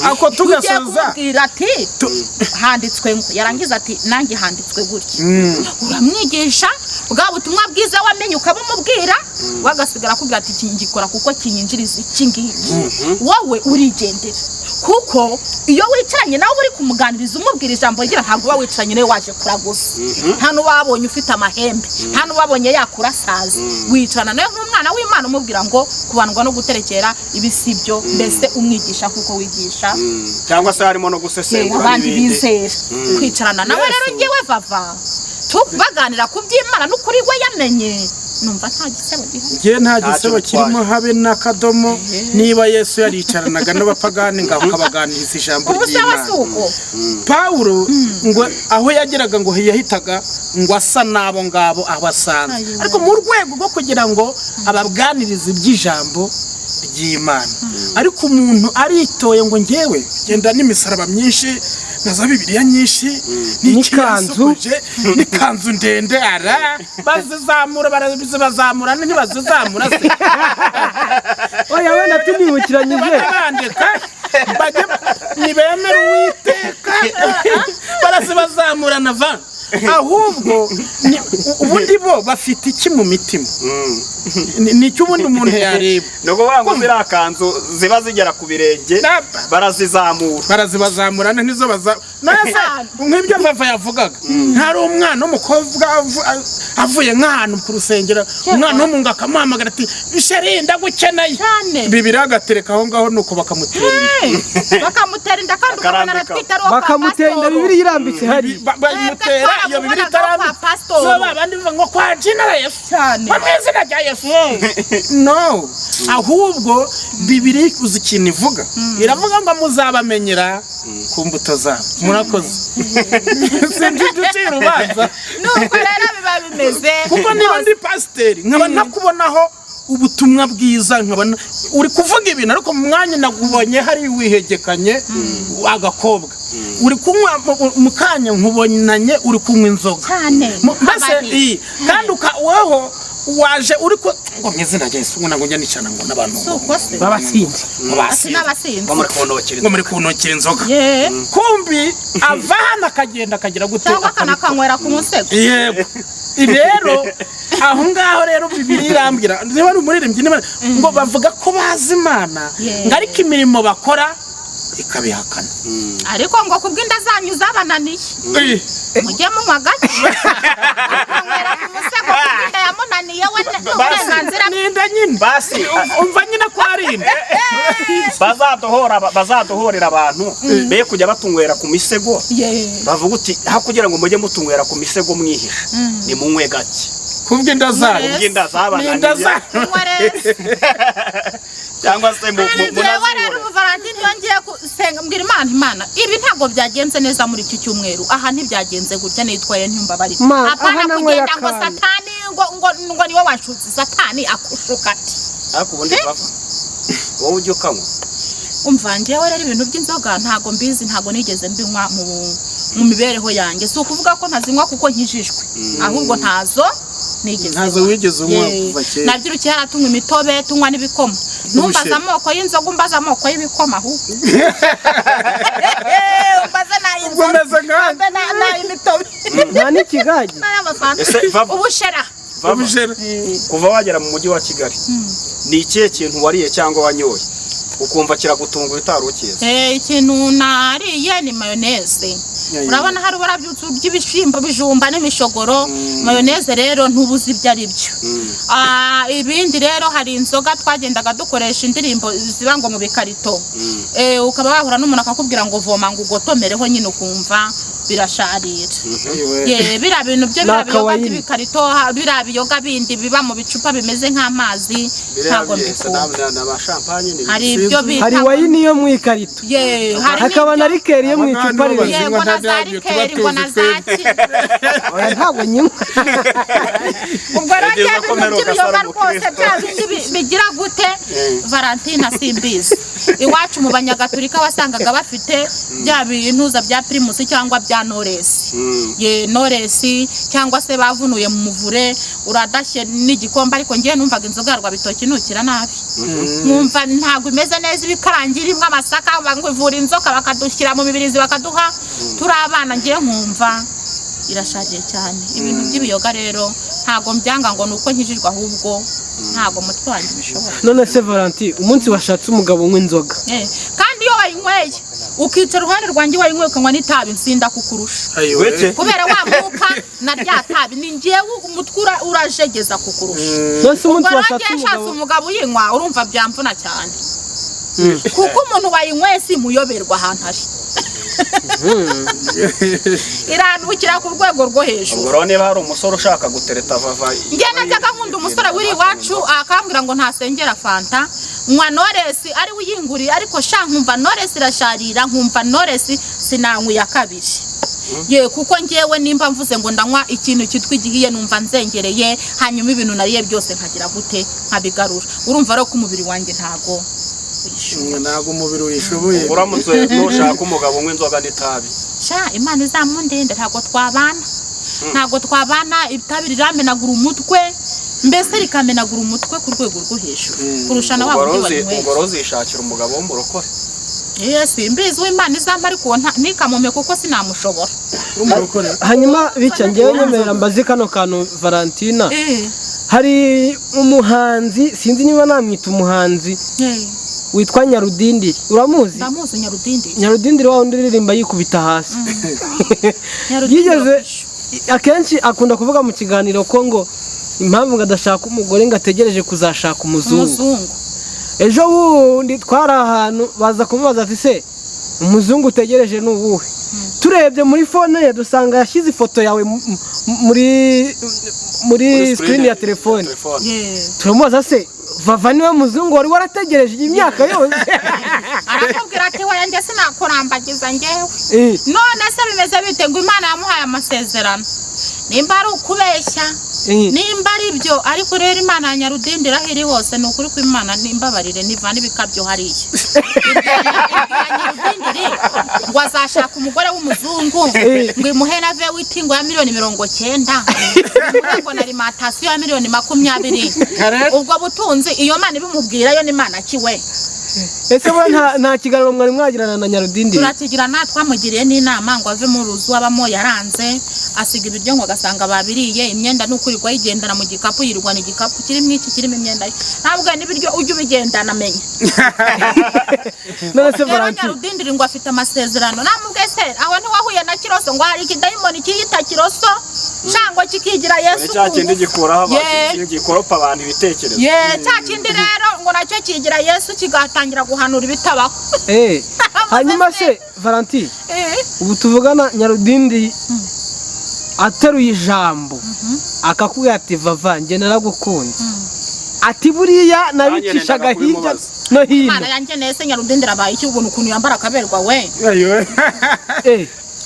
Ako tugasoza kubwira ati handitswe ngo yarangiza ati nanjye handitswe gutya. Uramwigisha bwa butumwa bwiza wamenye ukabumubwira wagasigara kubwira ati kingikora kuko kinyinjiriza iki ngiki. Wowe urigendera kuko iyo wicaranye nawe uri kumuganiriza umubwira ijambo rigira ntabwo uba wicaranye nawe waje kuragusa. Nta n'ubabonye ufite amahembe nta n'ubabonye yakurasaza wicarana nawe nk'umwana w'Imana umubwira ngo kubandwa no guterekera ibisibyo mbese umwigisha kuko wigisha cyangwa se harimo no gusesengura abandi bizera kwicarana nawe. Rero ngewe Vava tubaganira ku by'Imana n'ukuri we yamenye numva nta gisebo gihari. Ngiye nta gisebo kirimo habe n'akadomo. Niba Yesu yaricaranaga n'abapagani ngaho kabaganiriza ijambo ry'Imana. Paulo ngo aho yageraga ngo yahitaga ngo asa nabo ngabo abasanzwe ariko mu rwego rwo kugira ngo ababwanirize iby'ijambo ry'Imana. Ariko umuntu aritoye ngo ngewe genda n'imisaraba myinshi na za Bibiliya nyinshi n'ikanzu ndende ara bazizamura barazibazamura ntibazizamura se. Oya wenda tunibukiranyije bandika bajye nibemera Uwiteka barazibazamura na van ahubwo ubundi bo bafite iki mu mitima. Nicyo ubundi umuntu yareba nuko bango zirakanzu ziba zigera ku birenge barazibazamura nizo nk'ibyo Vava yavugaga. Ntari umwana w'umukobwa avuye nk'ahantu ku rusengero umwana w'umuntu akamuhamagara ati isheri ndagukeneye. Bibiliya agatereka aho ngaho nuko bakamutera inda kandi ukabona aratwita ari bakamutera inda Bibiliya irambitse hari bamutera iyo Bibiliya itarambitse so babandi ngo kwa jina la Yesu cyane bamwizina rya Yesu. No ahubwo Bibiliya uzi ikintu ivuga iravuga ngo muzabamenyera ku mbuto zabo. Murakoze sindi ducira ubanza nuko rero biba bimeze kuko niba ndi pasiteri nkaba nakubonaho ubutumwa bwiza nkabana uri kuvuga ibintu ariko mu mwanya nagubonye hari wihegekanye agakobwa uri kunywa mu kanya nkubonanye uri kunywa inzoga mbese kandi weho waje uri ko ngo mwizina rya Yesu ngo njya nicana ngo n'abantu n'abasinzi muri kunokera inzoga kumbi ava hano akagenda akagira gute cyangwa akanakanywera ku musego. Yego rero aho ngaho rero Bibiliya irambwira niba ari umuririmbyi ngo bavuga ko bazi Imana ngo ariko imirimo bakora ikabihakana. Ariko ngo kubw'inda zanyu zabananiye mujye munywa gake akanywera ku musego kubw'inda yamunaniye yamunaniye we n'uburenganzira ninda nyine basi umva nyine ko ari bazadohorera abantu be kujya batunywera ku misego bavuga uti ha kugira ngo mujye mutunywera ku misego mwihisha ni munywe gake kubw'inda zabo cyangwa se njyewe rero Valentine yongeye gusenga mbwira Imana ibi ntabwo byagenze neza muri iki cyumweru aha ntibyagenze gutya nitwaye ntumbabarira apana kugenda ngo satani ngo niwe wanshutse satani akushuka ati akubundi bava wowe ujye ukanywa umva njyewe rero ibintu by'inzoga ntago mbizi ntago nigeze mbinywa mu mibereho yanjye si ukuvuga ko ntazinywa kuko nkijijwe ahubwo ntazo wigeze unywa kuva kera nabyirukiye haratunywa imitobe tunywa n'ibikoma numbaza amoko y'inzoga umbaza amoko y'ibikoma ahubwo umbaza n'ay'imitobe nta n'ikigage ubushera kuva wagera mu mujyi wa Kigali ni ikihe kintu wariye cyangwa wanyoye ukumva kiragutunga utarukize ikintu nariye ni mayoneze urabona hari barabyutse by'ibishimbo bijumba n'imishogoro mayoneze rero ntubuzi ibyo ari byo ibindi rero hari inzoga twagendaga dukoresha indirimbo ziba ngo mu bikarito ukaba wahura n'umuntu akakubwira ngo voma ngo ugotomereho nyine ukumva birasharira biriya bintu byo birabiyoga by'ibikarito biriya biyoga bindi biba mu bicupa bimeze nk'amazi ntabwo mbikunda hari ibyo bita hari wayini yo mu ikarito hakaba na rikeri yo mu icupa yego na za rikeri ngo na zaki ntabwo nyuma ubwo rero ibintu by'ibiyoga rwose bya bindi bigira gute Valentine simbizi iwacu mu banyagatulika wasangaga bafite bya bintuza bya Primus cyangwa bya Knowless Knowless cyangwa se bavunuye mu muvure uradashye n'igikombe ariko ngiye numvaga inzoga rwa bitoki nukira nabi mwumva ntago imeze neza ibikarangira imwe amasaka banguvura inzoka bakadushyira mu mibirizi bakaduha turi abana ngiye nkumva irashaje cyane ibintu by'ibiyoga rero ntago mbyanga ngo nuko nkijijwe ahubwo ntago mutwe wanjye bishobora none se Valentine umunsi washatse umugabo unywa inzoga kandi iyo wayinyweye ukicara uruhande rwanjye wayinyweye ukanywa n'itabi nsinda kukurusha kubera wa mwuka na rya tabi ni njyewe umutwe urajegeza kukurusha none umunsi washatse umugabo uyinywa urumva byamvuna cyane kuko umuntu wayinyweye si muyoberwa ahantu ari iranukira ku rwego rwo hejuru ubwo niba hari umusore ushaka gutereta vava njye najyaga nkunda umusore wiri iwacu akambwira ngo ntasengera fanta nywa Knowless ari uyinguriye ariko sha nkumva Knowless irasharira nkumva Knowless sinanywa kabiri kuko njyewe nimba mvuze ngo ndanywa ikintu cyitwa igihiye numva nzengereye hanyuma ibintu nariye byose nkagira gute nkabigarura urumva rero ko umubiri wanjye ntago umubiri uyishoboye uramutse nushaka umugabo unywa inzoga n'itabi Imana izamundinde ntago twabana itabi riramenagura umutwe mbese rikamenagura umutwe ku rwego rwo hejuru kurusha na wabo ubwo uzishakira umugabo w'umurokore simbizi w'Imana izamba ariko ntikamume kuko sinamushobora hanyuma bica ngewe nyemerera mbaze kano kantu Valentine hari umuhanzi sinzi niba namwita umuhanzi witwa Nyarudindiri uramuzi ndamuzi Nyarudindiri wa undi uririmba yikubita hasi yigeze akenshi akunda kuvuga mu kiganiro ko ngo impamvu ngadashaka umugore ngategereje kuzashaka umuzungu ejo bundi twari ahantu baza kumubaza ati se umuzungu utegereje ni uwuhe turebye muri fone ye dusanga yashyize ifoto yawe muri screen ya telefone turamubaza se vava niwe muzungu wari warategereje iyi myaka yose arakubwira ati we njye sinakurambagiza njyewe none se bimeze bite ngo Imana yamuhaye amasezerano nimba ari ukubeshya nimba ari byo ariko rero Imana ya Nyarudindiri aho iri hose ni ukuri ko Imana nimbabarire nivana ibikabyo hariya Nyarudindiri ngo azashaka umugore w'umuzungu ngo imuhe na vewiti ngo ya $90,000 ngo na alimentation ya $20,000 ubwo butunzi iyo Mana ibimubwira yo ni Imana kiwe ese bo nta kiganiro mwari mwagirana na Nyarudindiri turakigirana twamugiriye n'inama ngo ave mu ruzu abamo yaranze asiga ibiryo ngo agasanga babiriye imyenda n'ukurirwa yigendana mu gikapu yirwana igikapu kirimo iki kirimo imyenda ntabwo n'ibiryo ujye ubigendana amenye none se Valentine Nyarudindiri ngo afite amasezerano namubwe se aho ntiwahuye na Kiroso ngo hari ikidayimoni kiyita Kiroso cyangwa kikigira Yesu cya kindi gikuraho gikoropa abantu ibitekerezo cya kindi rero ngo nacyo kigira Yesu kigatangira guhanura ibitabaho hanyuma se Valentine ubu tuvugana Nyarudindi ateruye ijambo akakubwira ati vava njye naragukunze ati buriya nabicishaga hirya no hino Imana yanjye nese Nyarudindi rabaye icyo ubuntu ukuntu yambara akaberwa we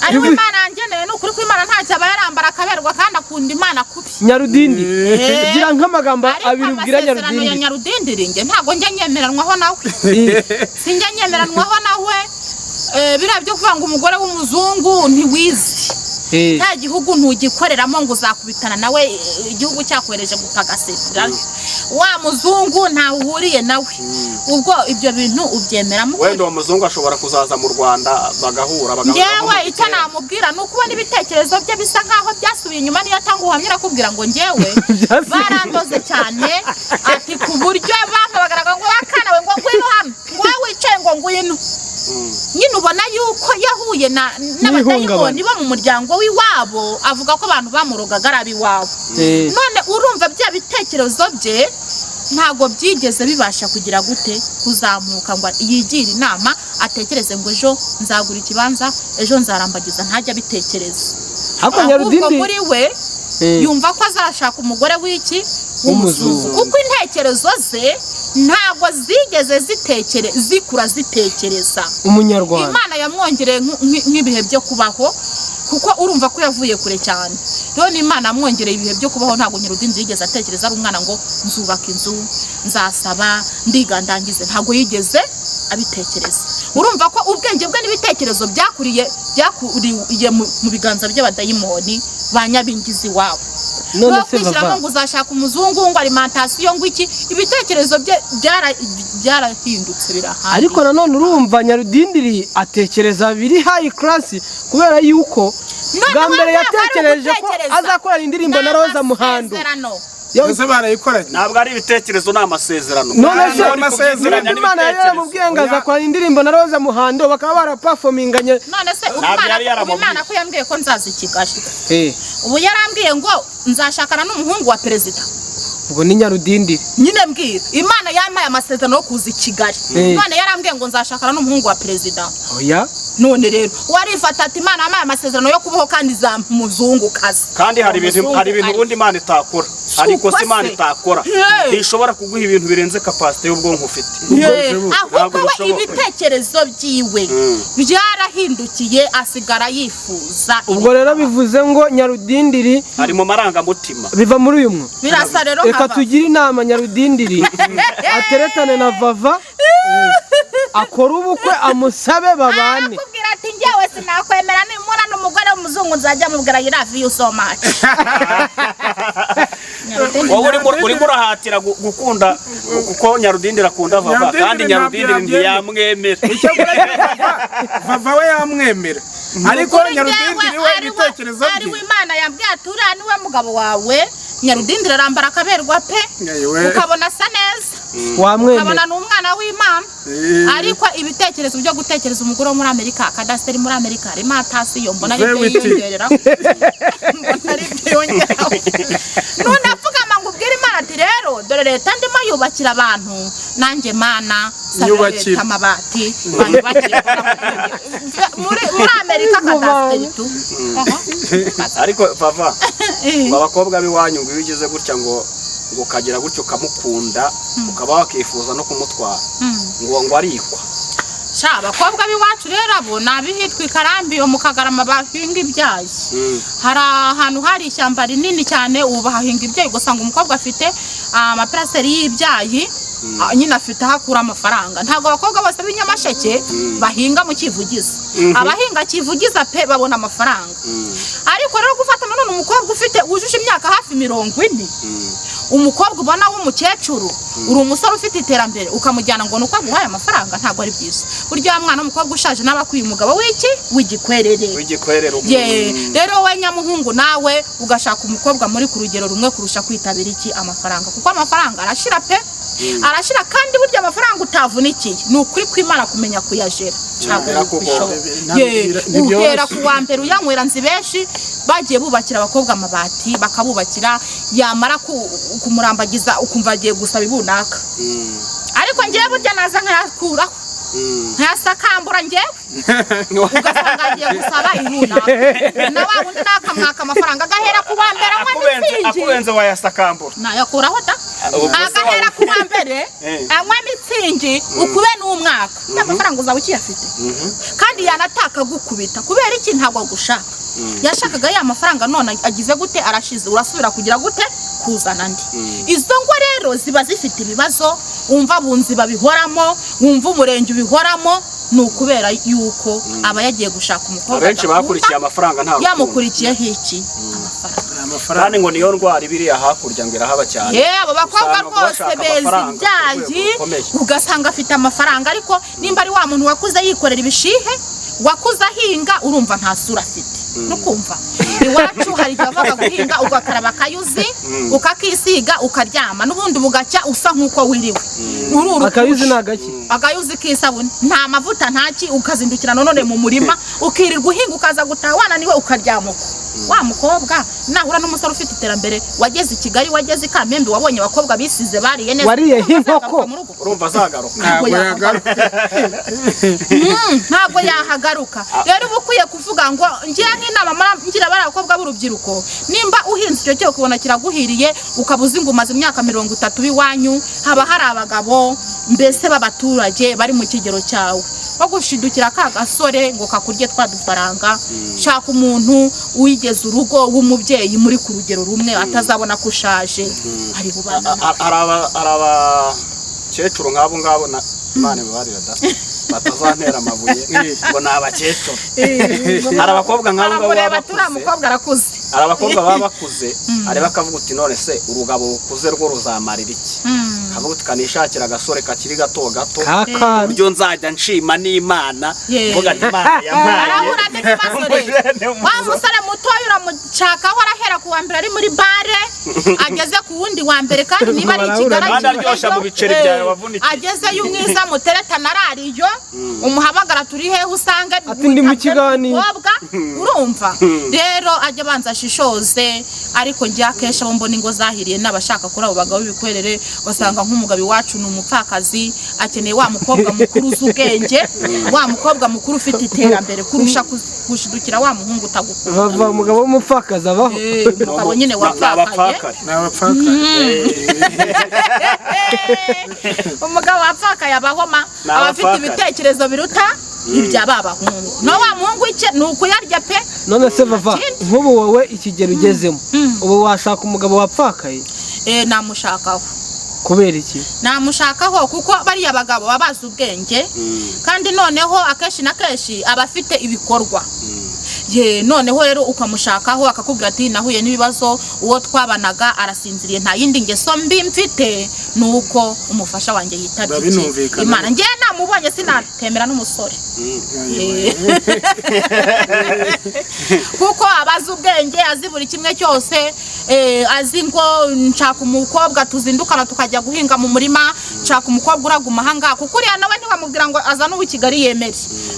ari Imana yanjye ne n'ukuri ko Imana ntacyo aba yarambara akaberwa kandi akunda Imana kubi Nyarudindi gira nk'amagambo abiri ubwira Nyarudindi ya Nyarudindi ringe ntago njye nyemeranwaho nawe sinjye nyemeranwaho nawe bira byo kuvuga ngo umugore w'umuzungu ntiwizi nta gihugu ntugikoreramo ngo uzakubitana nawe igihugu cyakwereje gupagasira wa muzungu nta uhuriye nawe ubwo ibyo bintu ubyemeramo wenda uwo muzungu ashobora kuzaza mu Rwanda bagahura ngewe icyo namubwira ni ukubona ibitekerezo bye bisa nkaho byasubiye inyuma niyo atanga ubuhamya arakubwira ngo ngewe barandoze cyane ati ku buryo bampabagaraga ngo wakanawe ngo ngwino hano ngo wicaye ngo ngwino nyine ubona yuko yahuye n'abadayimoni bo mu muryango w'iwabo avuga ko abantu bamurogaga ari ab'iwabo none urumva bya bitekerezo bye ntago byigeze bibasha kugira gute kuzamuka ngo yigire inama atekereze ngo ejo nzagura ikibanza ejo nzarambagiza ntajya bitekereza ahubwo muri we yumva ko azashaka umugore w'iki w'umuzungu kuko intekerezo ze ntabwo zigeze zikura zitekereza umunyarwanda Imana yamwongereye nk'ibihe byo kubaho kuko urumva ko yavuye kure cyane rero n'Imana yamwongereye ibihe byo kubaho ntabwo Nyarudindi yigeze atekereza ari umwana ngo nzubaka inzu nzasaba ndigandangize ntabwo yigeze abitekereza urumva ko ubwenge bwe n'ibitekerezo byakuriye mu biganza by'abadayimoni ba nyabingizi wabo none se bava ngo uzashaka umuzungu ngo alimentation ngo iki ibitekerezo bye byarahindutse birahari ariko nanone urumva Nyarudindi atekereza biri high class kubera yuko bwa mbere yatekereje ko azakora indirimbo na Roza Muhando yose barayikoranye ntabwo ari ibitekerezo n'amasezerano none se amasezerano Imana yaramubwiye ngo azakora indirimbo na Roza Muhando bakaba baraperforminganye none se Imana ko yambwiye ko nzaza i Kigali ubu yarambwiye ngo nzashakana n'umuhungu wa perezida ubwo ni Nyarudindi nyine mbwira Imana yampaye amasezerano yo kuza i Kigali none yarambwiye ngo nzashakana n'umuhungu wa perezida oya none rero warifata ati Imana yampaye amasezerano yo kubaho kandi za muzungu kazi kandi hari ibintu ubundi Imana itakora ariko se Imana itakora ishobora kuguha ibintu birenze capacity y'ubwonko ufite ahubwo we ibitekerezo byiwe byarahindukiye asigara yifuza ubwo rero bivuze ngo Nyarudindi ari mu marangamutima biva muri uyu mwe birasa rero reka tugire inama Nyarudindi ateretane na Vava akora ubukwe amusabe babane akubwira ati njyewe sinakwemera nimura n'umugore w'umuzungu nzajya mubwira I love you so much wowe urimo urahatira gukunda kuko Nyarudindi akunda Vava kandi Nyarudindi ntiyamwemera Vava we yamwemera ariko Nyarudindi niwe ibitekerezo bye ari Imana yambwiye ati uriya niwe mugabo wawe Nyarudindi arambara akaberwa pe ukabona asa neza ukabona n'umwana w'Imana ariko ibitekerezo byo gutekereza umugore wo muri Amerika kadasteri muri Amerika alimentation mbona ari byo yiyongerera mbona ari byo yongeraho none apfugama ngo ubwire Imana ati rero dore leta ndimo yubakira abantu nanjye Mana yubakira amabati banyubakira muri Amerika kadasteri tu ariko Vava abakobwa biwanyu ngo bigeze gutya ngo ukagira gutyo kamukunda ukaba wakifuza no kumutwara ngo arikwa abakobwa b'iwacu rero abo nabihitwa ikarambi yo mu Kagarama bahinga ibyayi hari ahantu hari ishyamba rinini cyane ubu bahinga ibyayi gusanga umukobwa afite amaparaseri y'ibyayi nyine afite hakura amafaranga ntago abakobwa bose b'inyamasheke bahinga mu Kivugiza abahinga Kivugiza pe babona amafaranga ariko rero gufata none umukobwa ufite wujuje imyaka hafi 40 umukobwa ubona w'umukecuru uri umusore ufite iterambere ukamujyana ngo nuko aguhaye amafaranga ntago ari byiza burya mwana umukobwa ushaje n'abakwiye umugabo w'igikwerere rero we nyamuhungu nawe ugashaka umukobwa muri ku rugero rumwe kurusha kwitabira amafaranga kuko amafaranga arashira pe arashira kandi burya amafaranga utavunikiye ni ukuri kw'Imana kumenya kuyajera uhera ku wa mbere uyanywera nzi benshi bagiye bubakira abakobwa amabati bakabubakira yamara kumurambagiza ukumva agiye gusaba ibunaka ariko ngiye burya naza nkayakuraho nkayasakambura ngewe ugasanga agiye gusaba ibunaka na wa wundi nakamwaka amafaranga agahera ku wa mbere anywa mitsingi akubenze wayasakambura nayakuraho da agahera ku wa mbere anywa mitsingi ukube n'umwaka n'amafaranga uzaba ukiyafite kandi yanataka gukubita kubera iki ntabwo agushaka yashakaga ya mafaranga none agize gute arashize urasubira kugira gute kuzana ndi izo ngo rero ziba zifite ibibazo umva bunzi babihoramo wumva umurenge ubihoramo nukubera yuko aba yagiye gushaka umukobwa benshi bakurikiye amafaranga nta yamukurikiye hiki amafaranga kandi ngo niyo ndwara ibiriya hakurya ngo irahaba cyane aba bakobwa rwose beza ibyayi ugasanga afite amafaranga ariko nimba ari wa muntu wakuze yikorera ibishihe wakuze ahinga urumva nta sura afite no kumva iwacu hari igihe bavaga guhinga ugakaraba akayuzi ukakisiga ukaryama n'ubundi bugacya usa nk'uko wiriwe akayuzi ni agaki akayuzi k'isabune nta mavuta ntaki ukazindukira none mu murima ukirirwa uhinga ukaza gutaha wananiwe ukaryamuka wa mukobwa nahura n'umusore ufite iterambere wageze i Kigali wageze i Kamembe wabonye abakobwa bisize bariye neza wariye inkoko urumva azagaruka ntabwo yahagaruka rero uba ukwiye kuvuga ngo ngira nk'inama ngira bari abakobwa b'urubyiruko nimba uhinze icyo cyo kubona kiraguhiriye ukabuza ngo umaze imyaka 30 biwanyu haba hari abagabo mbese b'abaturage bari mu kigero cyawe bagushidukira ka gasore ngo kakurye twadufaranga shaka umuntu wigeze urugo w'umubyeyi muri ku rugero rumwe atazabona ko ushaje ari bubana araba cecuru nkabo ngabo na Imana bibarira da batazantera amabuye ngo nabakecuru hari abakobwa nkabo ngabo batura mukobwa arakuze hari abakobwa baba bakuze ari bakavuga uti none se urugabo rukuze rwo ruzamarira iki kavuga tukanishakira agasore kakiri gato buryo nzajya nshima n'Imana vuga Imana yampaye arahura n'ikibazo rero wa musore mutoya uramucakaho arahera ku wa mbere ari muri bare ageze ku wundi wa mbere kandi niba ari ikigara ageze y'umwiza mutereta narariyo umuhabagara turi hehe usanga ndi mu kiganiro urumva rero ajya banza shishoze ariko njya akesha mbona ingo zahiriye n'abashaka kuri abo bagabo bikwerere basanga nk'umugabo wacu ni umupfakazi akeneye wa mukobwa mukuru uzubwenge wa mukobwa mukuru ufite iterambere kurusha gushidukira wa muhungu utagukunda bava umugabo w'umupfakazi abaho umugabo nyine wapfakaye umugabo wapfakaye abahoma abafite ibitekerezo biruta ibya babahungu no wa muhungu icye nukuyarya pe none se bava nk'ubu wowe ikigero ugezemo ubu washaka umugabo wapfakaye namushakaho kubera iki namushakaho kuko bariya bagabo babaza ubwenge kandi noneho akeshi na keshi abafite ibikorwa noneho rero ukamushakaho akakubwira ati nahuye n'ibibazo uwo twabanaga arasinziriye nta yindi ngeso mbi mfite nuko umufasha wanjye yitabye Imana ngiye namubonye sinakemera n'umusore kuko abaza ubwenge azi buri kimwe cyose azi ngo nshaka umukobwa tuzindukana tukajya guhinga mu murima nshaka umukobwa uraguma hanga kuko uriya nawe ntiwamubwira ngo azana uw'i Kigali yemere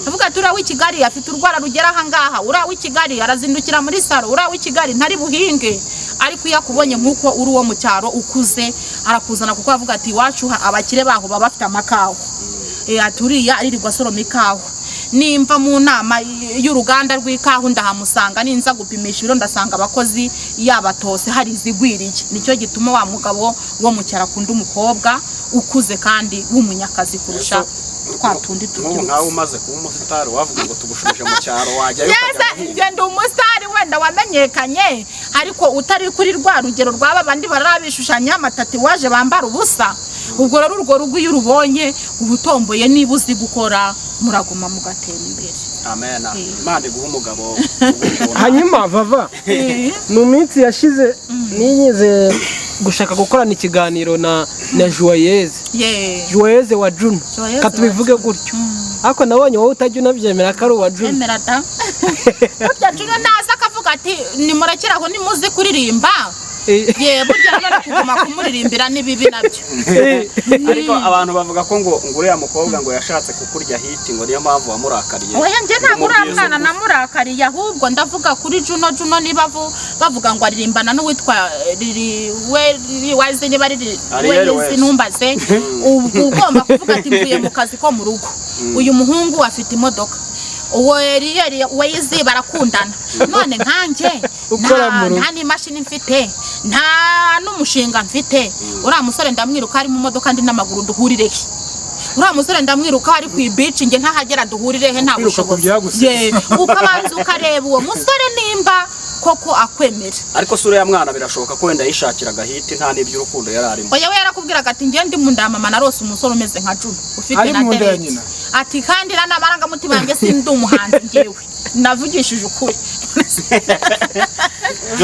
avuga ati uriya w'i Kigali afite urwara rugera ahangaha uriya w'i Kigali arazindukira muri saro uriya w'i Kigali ntari buhinge ariko iyo akubonye nk'uko uri uwo mu cyaro ukuze arakuzana kuko avuga ati iwacu abakire baho baba bafite amakawa ati uriya aririrwa asoroma ikawa nimva mu nama y'uruganda rw'ikawa ndahamusanga ninza gupimisha ibiro ndasanga abakozi yabatose hari izigwiriye nicyo gituma wa mugabo wo mu cyaro akunda umukobwa ukuze kandi w'umunyakazi kurusha twatundi tubyutse nkawe umaze kuba umusitari wavuga ngo tugushuje mu cyaro wajyayo ngenda umusitari wenda wamenyekanye ariko utari kuri rwa rugero rw'aba bandi barabishushanya amatati waje bambara ubusa ubwo rero urwo rugo iyo urubonye ubutomboye niba uzi gukora muraguma mugatera imbere amen Imana iguha umugabo hanyuma vava mu minsi yashize niyize gushaka gukorana ikiganiro na Joyeuse wa Juno katubivuge gutyo ariko nabonye wowe utajya unabyemera ko ari uwa Juno emera da burya Juno naza akavuga ati nimurekeraho nimuzi kuririmba burya none kuguma kumuririmbira nibibi nabyo. ariko abantu bavuga ko ngo uriya mukobwa ngo yashatse kukurya hiti ngo niyo mpamvu wamurakariye. Oya nje ntabwo uramwana namurakariye ahubwo ndavuga kuri Juno niba bavuga ngo aririmbana n'uwitwa wazi niba ari numbaze ugomba kuvuga ati mvuye mu kazi ko mu rugo uyu muhungu afite imodoka uwo wayizi barakundana none nkanje nta n'imashini mfite nta n'umushinga mfite uriya musore ndamwiruka ari mu modoka ndi n'amaguru duhurire he uriya musore ndamwiruka ari ku beach nge ntahagera duhurire he nta bushobozi ukabanza ukareba uwo musore nimba koko akwemera. Ariko sura ya mwana birashoboka ko wenda yishakiraga hiti nta n'ibyo urukundo yararimo. Oya we yarakubwiraga ati nge ndi mu nda mama narose umusore umeze nka Juno ufite na teretse ati kandi n'amaranga mutima yanjye sindi umuhanzi ngewe navugishije ukuri.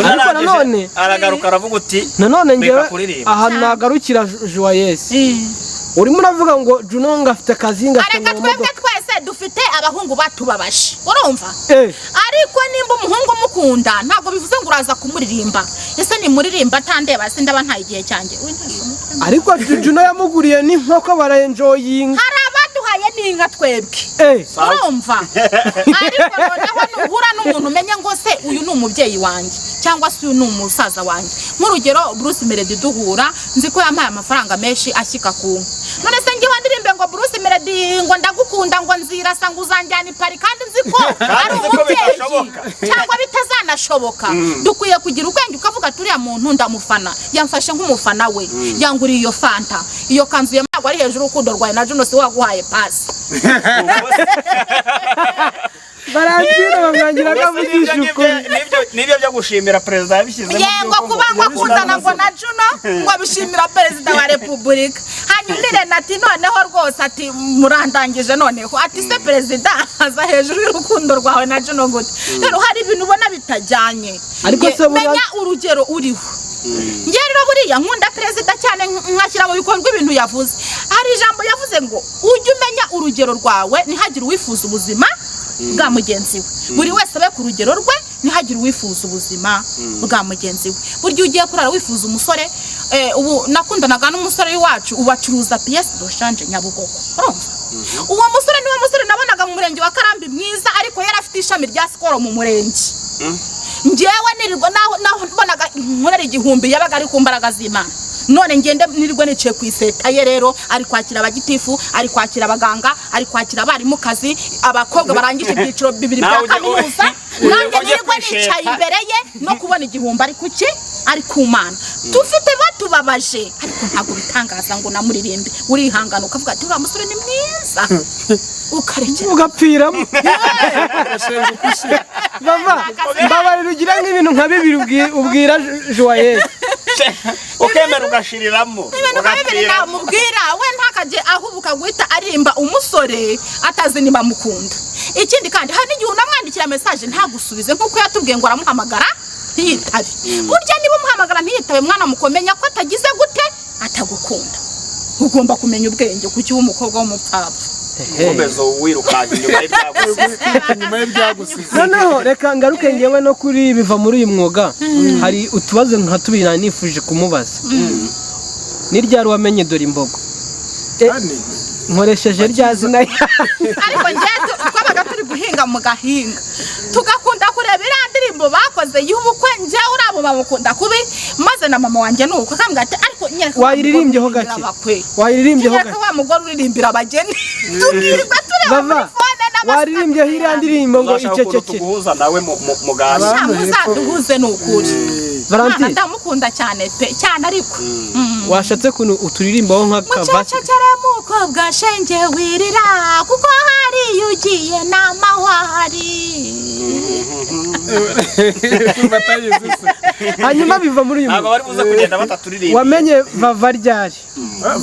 Ariko nanone aragaruka aravuga uti nanone ngewe aha nagarukira Joyeuse urimo uravuga ngo Juno ngafite akazi ngafite mu modoka. Twese dufite abahungu batubabaje urumva ariko nimba umuhungu mukunda ntabwo bivuze ngo uraza kumuririmba ese ni muririmba atandeba se ndaba nta igihe cyanjye. Ariko Juno yamuguriye n'inkoko baraenjoying hari abaduhaye n'inka twebwe urumva ariko noneho nuhura n'umuntu umenye ngo se uyu ni umubyeyi wanjye cyangwa se uyu ni umusaza wanjye nk'urugero Bruce Melody duhura nzi ko yampaye amafaranga menshi ashyika ku none se ngiye wandirimbe ngo Bruce Melody ngo ndagukunda ngo nzirasa ngo uzanjyana ipari kandi nzi ko ari umubyeyi cyangwa bitazanashoboka. Dukwiye kugira ubwenge ukavuga turiya muntu ndamufana yamfashe nk'umufana we yanguriye iyo fanta iyo kanzu yamagwa ari hejuru urukundo rwawe na Juno si waguhaye pasi barandira bamwangira kavugisha ukuri nibyo byo gushimira president yabishyize yego kubangwa kundana ngo na Juno ngo bishimira president wa Republika hanyumire nati noneho rwose ati murandangije noneho ati se president aza hejuru y'urukundo rwawe na Juno gute rero hari ibintu ubona bitajyanye ariko se menya urugero uriho ngiye rero buriya nkunda president cyane nkashyira mu bikorwa ibintu yavuze hari ijambo yavuze ngo ujye umenya urugero rwawe ntihagire uwifuza ubuzima bwa mugenzi we buri wese abe ku rugero rwe ntihagire uwifuza ubuzima bwa mugenzi we buryo ugiye kurara wifuza umusore ubu nakundanaga n'umusore wacu ubacuruza pièce de change Nyabugogo urumva uwo musore niwe musore nabonaga mu murenge wa Karambi mwiza ariko yari afite ishami rya Skol mu murenge ngewe nirirwa naho mbonaga nkorera igihumbi yabaga ari ku mbaraga z'Imana none ngende nirirwa niciye ku iseta ye rero ari kwakira abagitifu ari kwakira abaganga ari kwakira abarimu kazi abakobwa barangije ibyiciro bibiri bya kaminuza nange nirirwa nicaye imbere ye no kubona igihumbi ari kuki ari ku Mana tufite batubabaje ariko ntabwo bitangaza ngo namuririmbe urihangana ukavuga ati uriya musore ni mwiza ukarekera ugapfiramo bava mbabari rugira nk'ibintu nka bibiri ubwira Joyeuse ukemera ugashiriramo ugapfira mubwira we ntakajye ahubuka guhita arimba umusore atazi niba mukunda. Ikindi kandi hari n'igihe unamwandikira message ntagusubize nkuko yatubwiye ngo aramuhamagara ntiyitabe burya niba umuhamagara ntiyitabe mwana mukomenya ko atagize gute atagukunda ugomba kumenya ubwenge kuki umukobwa w'umupfapfa ukomeza wirukanye nyuma y'ibyagusize. Noneho reka ngaruke ngewe no kuri biva muri uyu mwuga hari utubazo nka tubiri nifuje kumubaza ni ryari wamenye dore imbogo nkoresheje rya zina ariko ngiye twabaga turi guhinga mu gahinga tugakunda kureba iriya ndirimbo bakoze y'ubukwe njye urabo bamukunda kubi maze na mama wanjye nuko akambwira ati ariko nyereka wayiririmbyeho gake wayiririmbyeho gake wa mugore uririmbira abageni tukirirwa tureba muri fone waririmbyeho iriya ndirimbo ngo iceceke tuguhuza nawe mu gana muzaduhuze n'ukuri Valentine ndamukunda cyane pe cyane ariko washatse kuntu uturirimbaho nka kavasi mucecekere mukobwa shenge wirira kuko hari yugiye n'amahwari hanyuma biva muri uyu aba bari buze kugenda bataturirimba wamenye vava ryari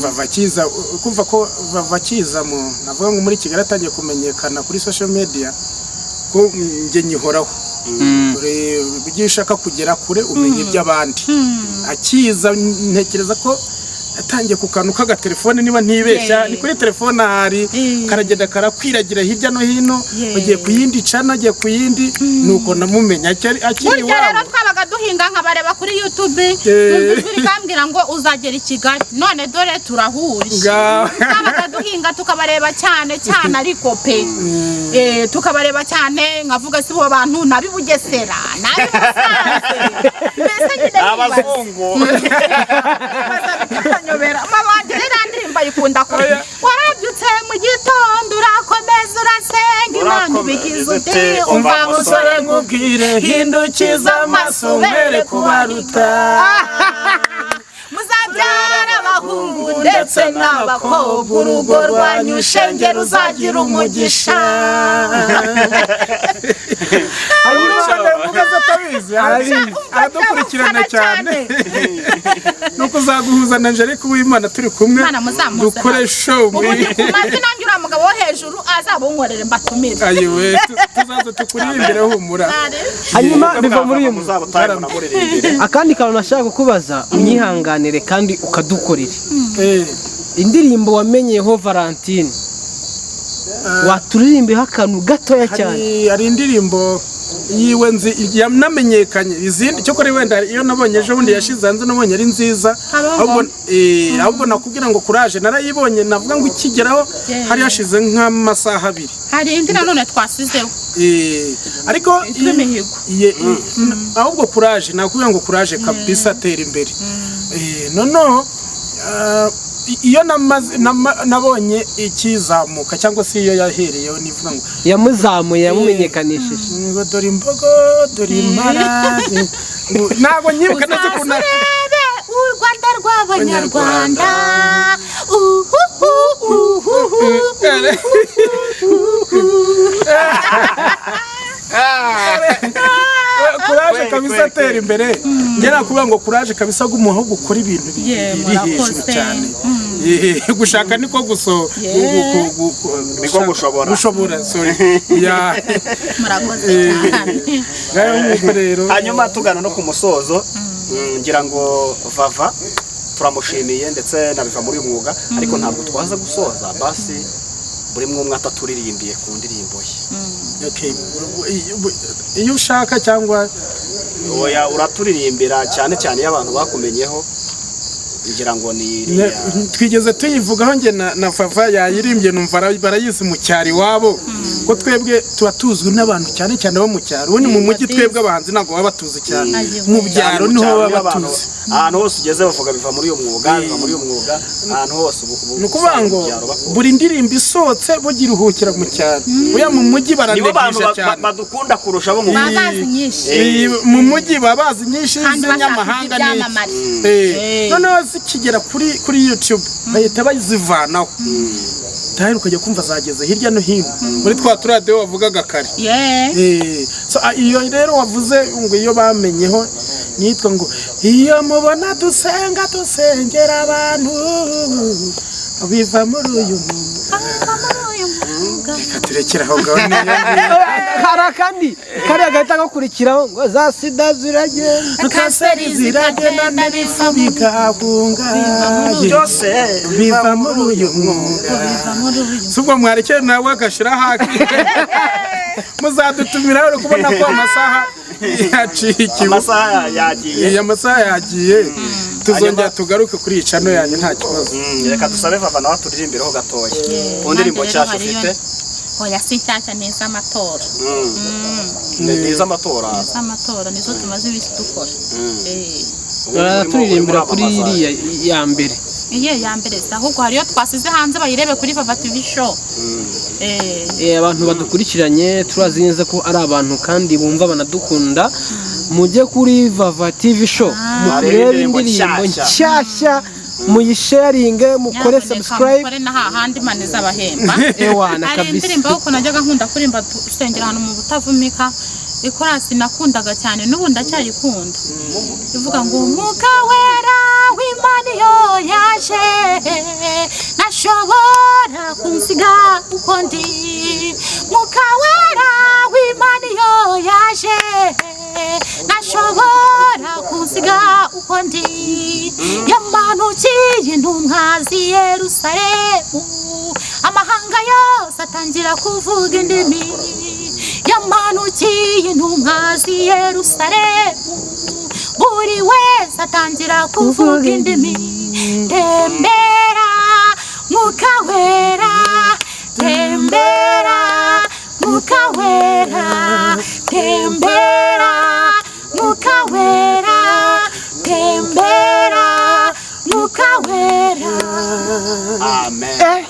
vava kiza kumva ko vava kiza mu navuga ngo muri Kigali atangiye kumenyekana kuri social media ko nge nyihoraho ushaka kugera kure umenye iby'abandi akiza ntekereza ko yatangiye ku kantu k'agatelefone niba ntibeshya ni kuri telefone hari karagenda karakwiragira hirya no hino bagiye ku yindi cana agiye ku yindi nuko namumenya akiri burya rero twabaga duhinga nkabareba kuri YouTube ijwi rikambwira ngo uzagera i Kigali none dore turahuje twabaga duhinga tukabareba cyane ariko pe tukabareba cyane nkavuga si bo bantu nabi Bugesera nabi Musanze mbese nyine abazungu nyobera mabanje ndirimba yikunda ko warabyutse mu gitondo urakomeza urasenga Imana bigize ute umva musore nkubwire hindukiza amaso mbere kubaruta muzabyara abahungu ndetse n'abakobwa urugo rwanyu shenge ruzagira umugisha aradukurikirana cyane nuko uzaguhuza na Angelique Uwimana turi kumwe dukore show mazina ngira mugabo wo hejuru azabunkorere mbatumire ayiwe tuzaza tukuririmbire humura hanyuma biva muri uyu akandi kantu nashaka kukubaza unyihanganire kandi ukadukorera indirimbo wamenyeho Valentine waturirimbeho akantu gatoya cyane hari indirimbo yiwe nzi yanamenyekanye izindi cyo kuri wenda iyo nabonye ejo bundi yashize hanze nabonye ari nziza ahubwo nakubwira ngo courage narayibonye navuga ngo ikigeraho hari yashize nk'amasaha 2 hari indi nanone twasizeho ariko ahubwo courage nakubwira ngo courage kabisa tera imbere nono iyo nabonye ikizamuka cyangwa se iyo yahereyeho nivuga ngo yamuzamuye yamumenyekanishije ngo dore imbogo dore imara ntabwo nyibuka neza ko u Rwanda rw'abanyarwanda courage kabisa atera imbere njye nakubwira ngo courage kabisa gumuha gukora ibintu biri hejuru cyane gushaka niko gushobora sorry murakoze cyane rero hanyuma tugana no ku musozo ngira ngo Vava turamushimiye ndetse nabiva muri uyu mwuga ariko ntabwo twaza gusoza basi buri mwumwe atatulirimbiye ku ndirimbo ye iyo ushaka cyangwa oya uraturirimbira cyane y'abantu bakumenyeho ngira ngo ni twigeze tuyivugaho nge na Vava yayirimbye numva barayise mu cyari wabo ko twebwe tuba tuzwi n'abantu cyane bo mu cyaro ubundi mu mujyi twebwe abahanzi ntabwo baba batuzi cyane mu byaro niho baba batuzi ahantu hose ugeze bavuga biva muri uyu mwuga ahantu hose nukuvuga ngo buri ndirimbo isohotse bugiruhukira mu cyaro uya mu mujyi baranegisha cyane badukunda kurusha bo mu mu mujyi babazi nyinshi z'anyamahanga noneho zikigera kuri YouTube bahita bazivanaho tayari ukajya kumva zageze hirya no hino muri twa turadiyo wavugaga kare so iyo rero wavuze ngo iyo bamenyeho nitwa ngo iyo mubona dusengera abantu biva muri uyu mwuga turekeraho gahunda harakandi kariya gahita gakurikiraho ngo za sida ziragenda kanseri ziragenda n'ibifu bigahunga byose biva muri uyu mwuga subwo mwarekere nawe agashira haki muzadutumira uri kubona ko amasaha amasaha yagiye tuzongera tugaruke kuri icano yanyu nta kibazo reka dusabe Vava nawe turirimbiraho gatoya ku ndirimbo cyasho ufite oya si cyacya neza amatora neza amatora nizo tumaze ibisi dukora turirimbira kuri iriya ya mbere ya mbere ahubwo hariyo twasize hanze bayirebe kuri Vava TV show abantu badukurikiranye turazi neza ko ari abantu kandi bumva banadukunda mujye kuri Vava TV show murebe indirimbo nshyashya muyisharinge mukore subscribe mukore na hahandi maneza abahemba ewana kabisa ari indirimbo ko najyaga nkunda kurimba usengera hano mu Butavumika ikorasi nakundaga cyane n'ubu ndacyayikunda ivuga ngo umwuka wera w'Imana yo yaje nashobora kunsiga uko ndi umwuka wera w'Imana yo yaje nashobora kunsiga aho ndi yamanukiye intumwa z'i Yerusalemu amahanga yose atangira kuvuga indimi yamanukiye intumwa z'i Yerusalemu buri wese atangira kuvuga indimi tembera mwuka wera tembera mwuka wera tembera mwuka wera tembera mwuka wera amen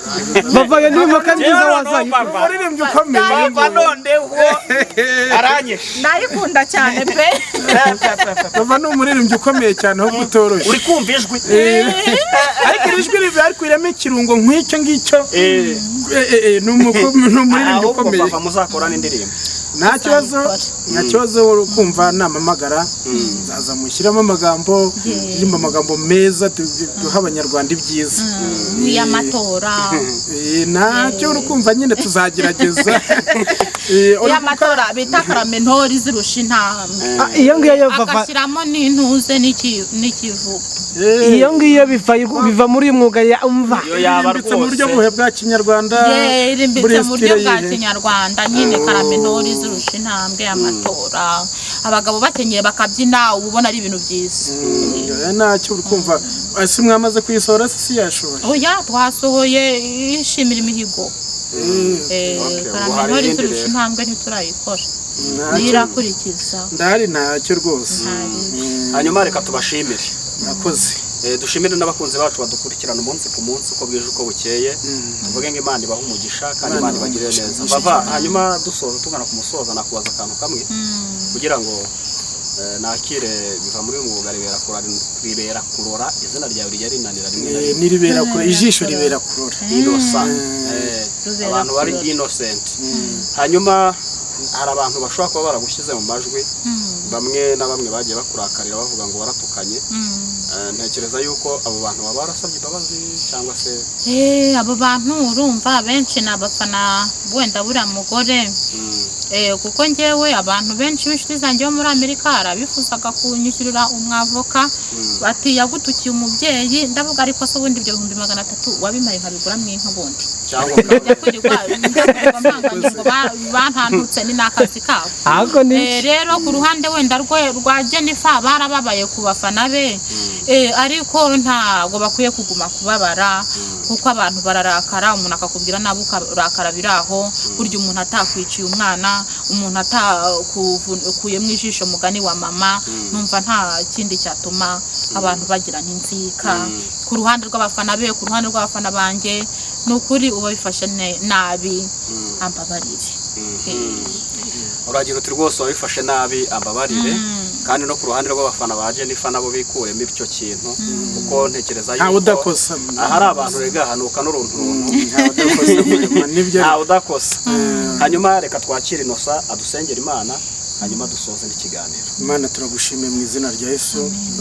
bavaye ndimo kandi wazaye waririmbye ukomeye noneho aranyeshe ndayikunda cyane pe bava n'umuririmbyi ukomeye cyane aho gutoroshye uri kumva ijwi ariko ijwi ribe ariko ireme ikirungo nk'icyo ngicyo n'umuririmbyi ukomeye bava muzakorana indirimbo nta kibazo kumva namamagara nzaza mushyiramo amagambo rimba amagambo meza duha abanyarwanda ibyiza y'amatora ntacyo urukumva nyine tuzagerageza y'amatora bita karamentori zirusha intambwe iyo ngiyo agashyiramo n'intuze n'ikivugo iyo ngiyo biva muri mwuga ya umva irimbitse mu buryo buhe bwa kinyarwanda irimbitse mu buryo bwa kinyarwanda nyine karamentori zirusha intambwe y'amatora abagabo bakenyeye bakabyina uba ubona ari ibintu byiza ntacyo urukumva si mwamaze kuyisohora si yashobora oya twasohoye ishimira imihigo karamentori zirusha intambwe ntiturayikora nirakurikiza ndahari ntacyo rwose hanyuma reka tubashimire murakoze dushimire n'abakunzi bacu badukurikirana umunsi ku munsi uko bwije uko bukeye tuvuge ngo Imana ibahe umugisha kandi Imana ibagirire neza bava hanyuma dusoza tugana ku musoza nakubaza akantu kamwe kugira ngo nakire biva muri mwuga ribera kurora izina ryawe rijya rinanira rimwe niribera kurora ijisho ribera kurora innocent abantu bari innocent hanyuma hari abantu bashobora kuba baragushyize mu majwi bamwe na bamwe bagiye bakurakarira bavuga ngo waratukanye ntekereza yuko abo bantu baba barasabye imbabazi cyangwa se abo bantu urumva benshi ni abafana wenda buriya mugore kuko njyewe abantu benshi b'inshuti zanjye bo muri Amerika bifuzaga kunyishyurira umwavoka bati yagutukiye umubyeyi ndavuga ariko se ubundi ibyo 300 wabimaye nkabiguramo inka bundi cyangwa bantantutse ni n'akazi kabo rero ku ruhande wenda rwa Jennifer barababaye ku bafana be ariko ntabwo bakwiye kuguma kubabara kuko abantu bararakara umuntu akakubwira nabi ukarakara biraho burya umuntu atakwiciye umwana umuntu atakuye mu ijisho mugani wa mama numva nta kindi cyatuma abantu bagira n'inzika ku ruhande rw'abafana be ku ruhande rw'abafana banjye nukuri uba bifashe nabi ambabarire uragira uti rwose wabifashe nabi ambabarire kandi no ku ruhande rw'abafana ba Jennifer nabo bikuremo icyo kintu kuko ntekereza yuko udakosa hari abantu rega hanuka n'uruntu nta udakosa hanyuma reka twakire Innocent adusengera Imana hanyuma dusoze n'ikiganiro. Imana turagushimiye mu izina rya Yesu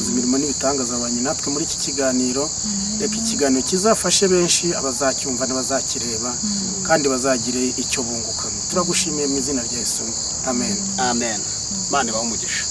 imirimo n'ibitangaza abanye natwe muri iki kiganiro reka ikiganiro kizafashe benshi abazacyumva n'abazakireba kandi bazagire icyo bungukamo. Turagushimiye mu izina rya Yesu amen amen. Imana ibahe umugisha.